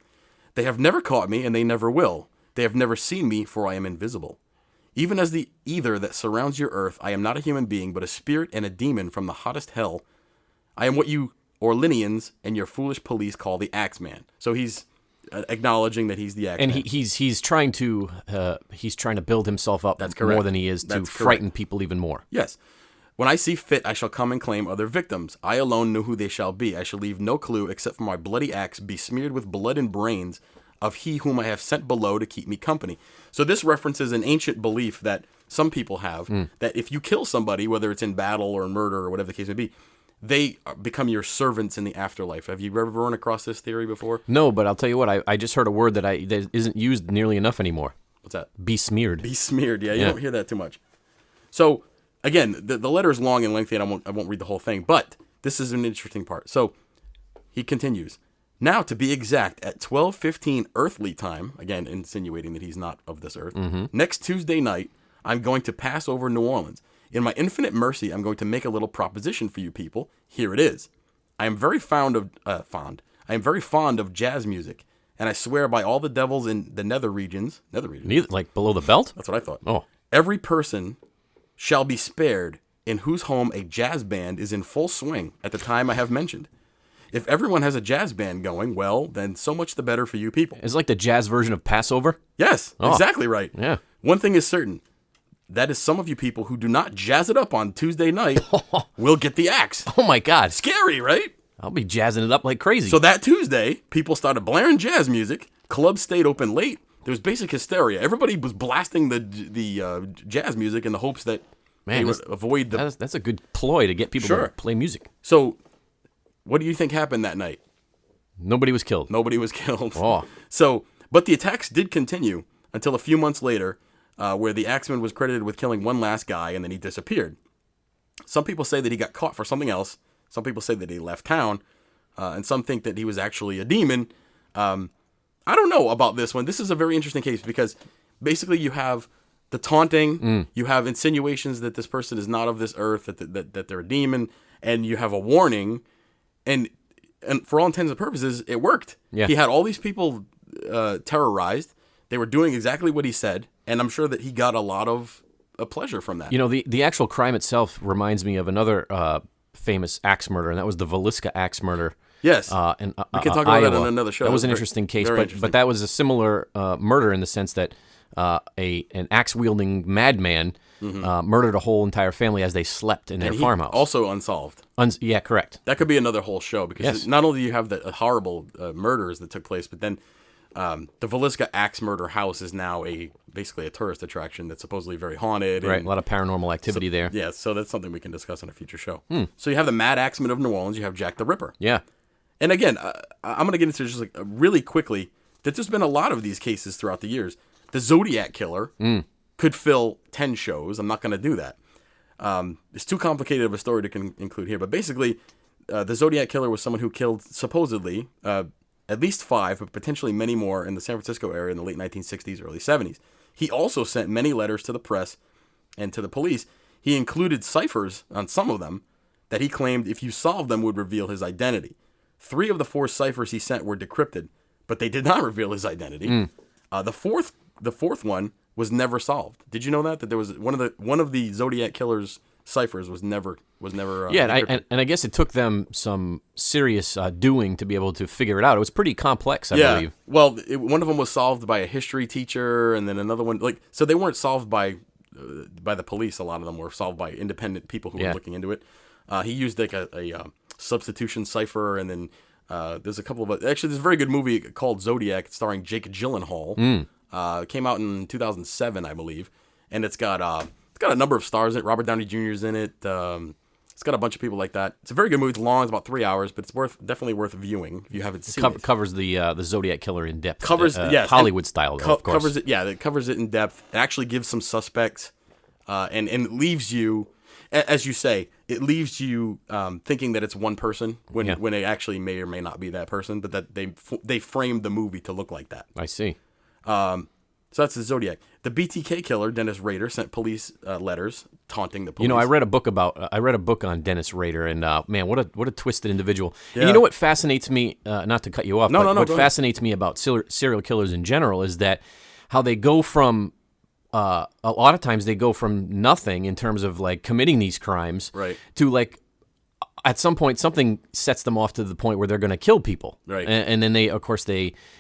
They have never caught me, and they never will. They have never seen me, for I am invisible. Even as the ether that surrounds your earth, I am not a human being, but a spirit and a demon from the hottest hell. I am what you Orleanians and your foolish police call the Axeman. So he's acknowledging that he's the Axeman. And he's trying to build himself up more than he is to frighten people even more. Yes. When I see fit, I shall come and claim other victims. I alone know who they shall be. I shall leave no clue except for my bloody axe besmeared with blood and brains of he whom I have sent below to keep me company. So this references an ancient belief that some people have, that if you kill somebody, whether it's in battle or in murder or whatever the case may be, they become your servants in the afterlife. Have you ever run across this theory before? No, but I'll tell you what, I just heard a word that isn't used nearly enough anymore. What's that? Besmeared. Besmeared, yeah, you don't hear that too much. So, again, the letter is long and lengthy, and I won't read the whole thing, but this is an interesting part. So, he continues. Now, to be exact, at 12:15 earthly time, again, insinuating that he's not of this earth, next Tuesday night, I'm going to pass over New Orleans. In my infinite mercy, I'm going to make a little proposition for you people. Here it is. I am very fond of jazz music, and I swear by all the devils in the nether regions. Like below the belt? That's what I thought. Oh. Every person shall be spared in whose home a jazz band is in full swing at the time I have mentioned. if everyone has a jazz band going, well, then so much the better for you people. It's like the jazz version of Passover. Yes, exactly right. Yeah. One thing is certain. That is some of you people who do not jazz it up on Tuesday night will get the axe. Oh my God. Scary, right? I'll be jazzing it up like crazy. So that Tuesday, people started blaring jazz music. Clubs stayed open late. There was basic hysteria. Everybody was blasting the jazz music in the hopes that they would avoid the... That's a good ploy to get people to play music. So what do you think happened that night? Nobody was killed. Nobody was killed. Oh. So, but the attacks did continue until a few months later, where the axeman was credited with killing one last guy and then he disappeared. Some people say that he got caught for something else. Some people say that he left town. And some think that he was actually a demon. I don't know about this one. This is a very interesting case because basically you have the taunting, you have insinuations that this person is not of this earth, that they're a demon, and you have a warning. And for all intents and purposes, it worked. Yeah. He had all these people terrorized. They were doing exactly what he said, and I'm sure that he got a lot of pleasure from that. You know, the actual crime itself reminds me of another famous axe murder, and that was the Valiska axe murder. Yes, in we can talk about Iowa. that on another show. That was an interesting case, interesting. but that was a similar murder in the sense that an axe-wielding madman murdered a whole entire family as they slept in their farmhouse. Also unsolved. Yeah, correct. That could be another whole show because not only do you have the horrible murders that took place, but then the Valiska axe murder house is now basically a tourist attraction that's supposedly very haunted. Right, a lot of paranormal activity there. Yeah, so that's something we can discuss on a future show. So you have the Mad Axeman of New Orleans, you have Jack the Ripper. Yeah. And again, I'm going to get into just like really quickly that there's been a lot of these cases throughout the years. The Zodiac Killer could fill 10 shows. I'm not going to do that. It's too complicated of a story to include here. But basically, the Zodiac Killer was someone who killed supposedly at least 5, but potentially many more in the San Francisco area in the late 1960s, early 70s. He also sent many letters to the press and to the police. He included ciphers on some of them that he claimed if you solved them would reveal his identity. 3 of the 4 ciphers he sent were decrypted, but they did not reveal his identity. The fourth one was never solved. Did you know that there was one of the Zodiac Killer's ciphers was never and I guess it took them some serious doing to be able to figure it out. It was pretty complex, I believe. Well, one of them was solved by a history teacher, and then another one so they weren't solved by the police. A lot of them were solved by independent people who were looking into it. He used like a substitution cipher, and then there's a couple of actually there's a very good movie called Zodiac starring Jake Gyllenhaal. It came out in 2007, I believe, and it's got a number of stars in it. Robert Downey Jr. is in it. It's got a bunch of people like that. It's a very good movie. It's long. It's about 3 hours, but it's definitely worth viewing if you haven't seen it. Covers the Zodiac Killer in depth. Yes, Hollywood style, though, of course. Covers it. Yeah, it covers it in depth. It actually gives some suspects, and it leaves you, as you say, it leaves you thinking that it's one person when it actually may or may not be that person, but that they framed the movie to look like that. I see. So that's the Zodiac. The BTK killer, Dennis Rader, sent police letters taunting the police. You know, I read a book on Dennis Rader, and man, what a twisted individual. Yeah. And you know what fascinates me? Not to cut you off. What fascinates me about serial killers in general is that how they go from a lot of times they go from nothing in terms of like committing these crimes, right, to like at some point something sets them off to the point where they're going to kill people, right, and then they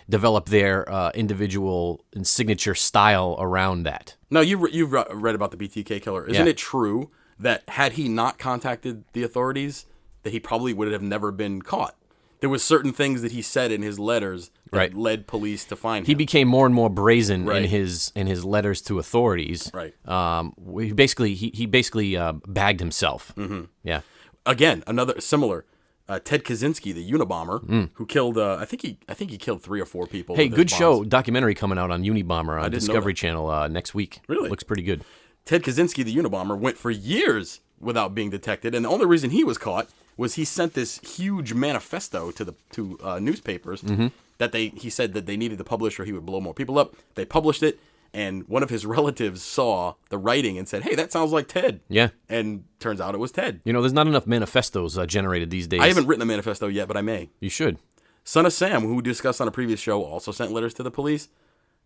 develop their individual and signature style around that. Now you've read about the BTK killer. Isn't it true that had he not contacted the authorities, that he probably would have never been caught? There was certain things that he said in his letters that led police to find him. He became more and more brazen in his letters to authorities. Right. He basically bagged himself. Mm-hmm. Yeah. Again, another similar. Ted Kaczynski, the Unabomber, who killed, I think he killed 3 or 4 people. Hey, good show, documentary coming out on Unabomber on Discovery Channel next week. Really? Looks pretty good. Ted Kaczynski, the Unabomber, went for years without being detected, and the only reason he was caught was he sent this huge manifesto to newspapers that he said that they needed to publish or he would blow more people up. They published it. And one of his relatives saw the writing and said, "Hey, that sounds like Ted." Yeah. And turns out it was Ted. You know, there's not enough manifestos generated these days. I haven't written a manifesto yet, but I may. You should. Son of Sam, who we discussed on a previous show, also sent letters to the police.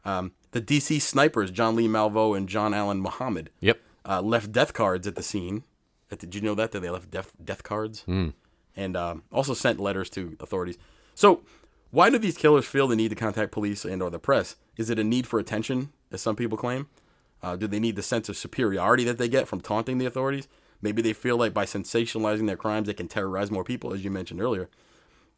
The DC snipers, John Lee Malvo and John Allen Muhammad, Yep. Left death cards at the scene. Did you know that they left death cards? and also sent letters to authorities. So, why do these killers feel the need to contact police and or the press? Is it a need for attention, as some people claim? Do they need the sense of superiority that they get from taunting the authorities? Maybe they feel like by sensationalizing their crimes, they can terrorize more people, as you mentioned earlier.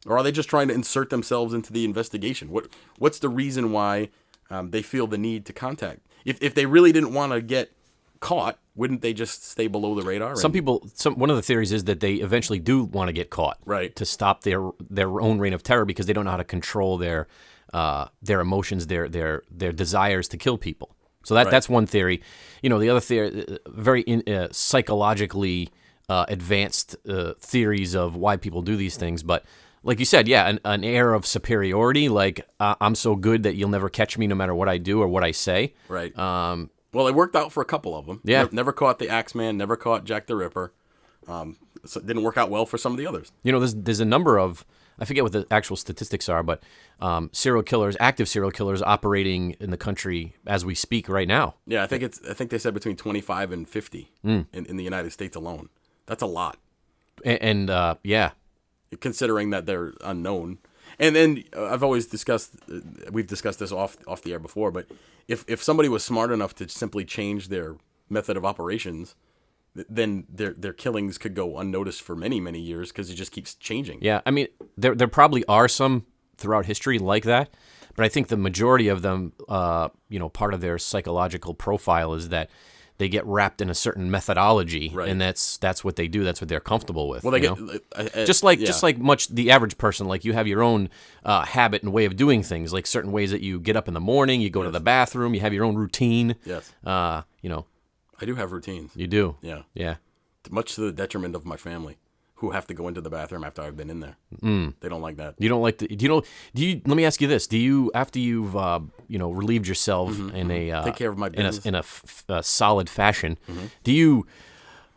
Or are they just trying to insert themselves into the investigation? What's the reason why they feel the need to contact? If they really didn't want to get caught, wouldn't they just stay below the radar? One of the theories is that they eventually do want to get caught, right, to stop their own reign of terror because they don't know how to control their emotions, their desires to kill people. So that's one theory. The other theory, very psychologically advanced theories of why people do these things. But like you said, an air of superiority, like I'm so good that you'll never catch me no matter what I do or what I say. Right. Well, it worked out for a couple of them. Yeah. Never caught the Axeman, never caught Jack the Ripper. So it didn't work out well for some of the others. There's a number of, I forget what the actual statistics are, but active serial killers operating in the country as we speak right now. Yeah, I think they said between 25 and 50 in the United States alone. That's a lot. And considering that they're unknown. And then I've always we've discussed this off the air before, but if somebody was smart enough to simply change their method of operations, then their killings could go unnoticed for many, many years because it just keeps changing. Yeah, I mean, there probably are some throughout history like that, but I think the majority of them, part of their psychological profile is that they get wrapped in a certain methodology, right, and that's what they do. That's what they're comfortable with. Well, just like the average person, like you have your own habit and way of doing things, like certain ways that you get up in the morning, you go to the bathroom, you have your own routine. Yes. I do have routines. You do. Yeah. Yeah. Much to the detriment of my family, who have to go into the bathroom after I've been in there. They don't like that. You don't like let me ask you this. Do you, after you've, relieved yourself in a, take care of my business in a solid fashion, do you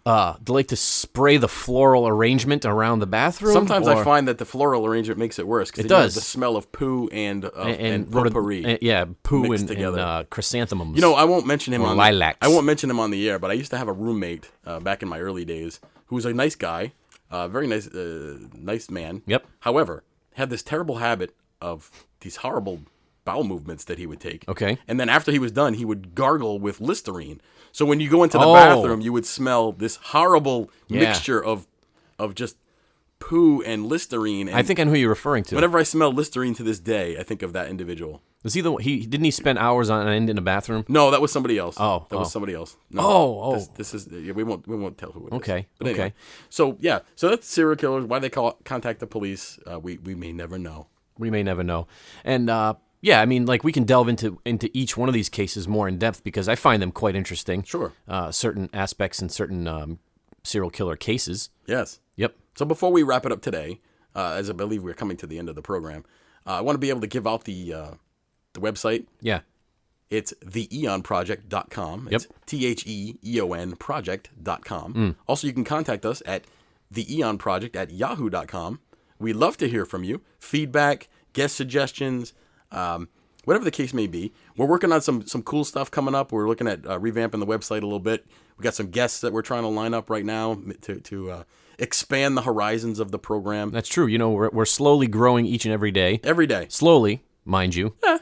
like to spray the floral arrangement around the bathroom? Sometimes I find that the floral arrangement makes it worse. It does. The smell of poo and potpourri. Poo and chrysanthemums. I won't mention him lilacs. I won't mention him on the air, but I used to have a roommate back in my early days who was a nice guy. Very nice man. Yep. However, had this terrible habit of these horrible bowel movements that he would take. Okay. And then after he was done, he would gargle with Listerine. So when you go into the bathroom, you would smell this horrible mixture of just poo and Listerine. And I think I know who you're referring to. Whenever I smell Listerine to this day, I think of that individual. Was didn't he spend hours on end in a bathroom? No, that was somebody else. That was somebody else. No, This is we won't tell who it is. Okay. But anyway, so that's serial killers. Why they contact the police? We may never know. We may never know. And I mean, like we can delve into each one of these cases more in depth because I find them quite interesting. Sure. Certain aspects and certain serial killer cases. Yes. Yep. So before we wrap it up today, as I believe we're coming to the end of the program, I want to be able to give out the website. Yeah. It's TheEoNProject.com. Yep. It's TheEonProject.com. Also, you can contact us at TheEonProject@yahoo.com. We love to hear from you. Feedback, guest suggestions, whatever the case may be. We're working on some cool stuff coming up. We're looking at revamping the website a little bit. We got some guests that we're trying to line up right now to expand the horizons of the program. That's true. We're slowly growing each and every day. Every day. Slowly, mind you. Yeah.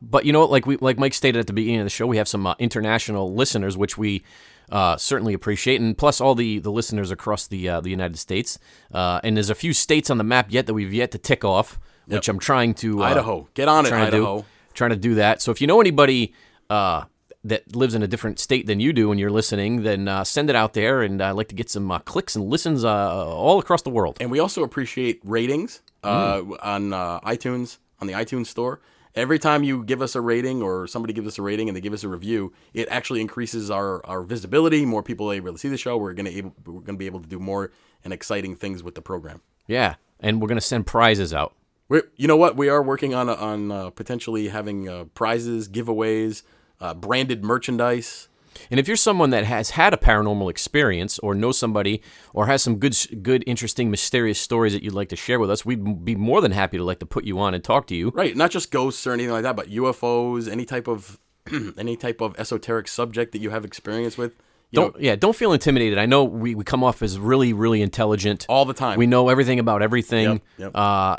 But you know what? Like Mike stated at the beginning of the show, we have some international listeners, which we certainly appreciate, and plus all the listeners across the United States. And there's a few states on the map yet that we've yet to tick off, which I'm trying to Idaho. Get on it, Idaho. Trying to do that. So if you know anybody that lives in a different state than you do and you're listening, then send it out there, and I'd like to get some clicks and listens all across the world. And we also appreciate ratings on iTunes, on the iTunes store. Every time you give us a rating or somebody gives us a rating and they give us a review, it actually increases our visibility. More people are able to see the show. We're going to be able to do more and exciting things with the program. Yeah, and we're going to send prizes out. You know what? We are working on potentially having prizes, giveaways, branded merchandise. And if you're someone that has had a paranormal experience or knows somebody or has some good, interesting, mysterious stories that you'd like to share with us, we'd be more than happy to put you on and talk to you. Right, not just ghosts or anything like that, but UFOs, any type of esoteric subject that you have experience with. Don't feel intimidated. I know we come off as really, really intelligent. All the time. We know everything about everything. Yep.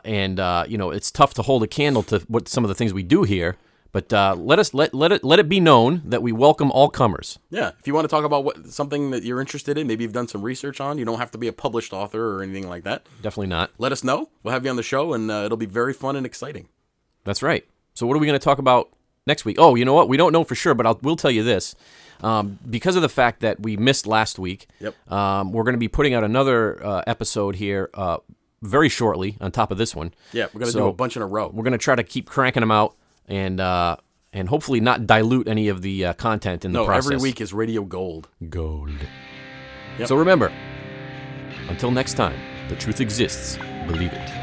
And it's tough to hold a candle to what some of the things we do here. But let it be known that we welcome all comers. Yeah, if you want to talk about something that you're interested in, maybe you've done some research on, you don't have to be a published author or anything like that. Definitely not. Let us know. We'll have you on the show, and it'll be very fun and exciting. That's right. So what are we going to talk about next week? Oh, you know what? We don't know for sure, but we'll tell you this. Because of the fact that we missed last week, we're going to be putting out another episode here very shortly on top of this one. Yeah, we're going to do a bunch in a row. We're going to try to keep cranking them out and hopefully not dilute any of the content in the process. Every week is radio gold. Gold. Yep. So remember, until next time, the truth exists. Believe it.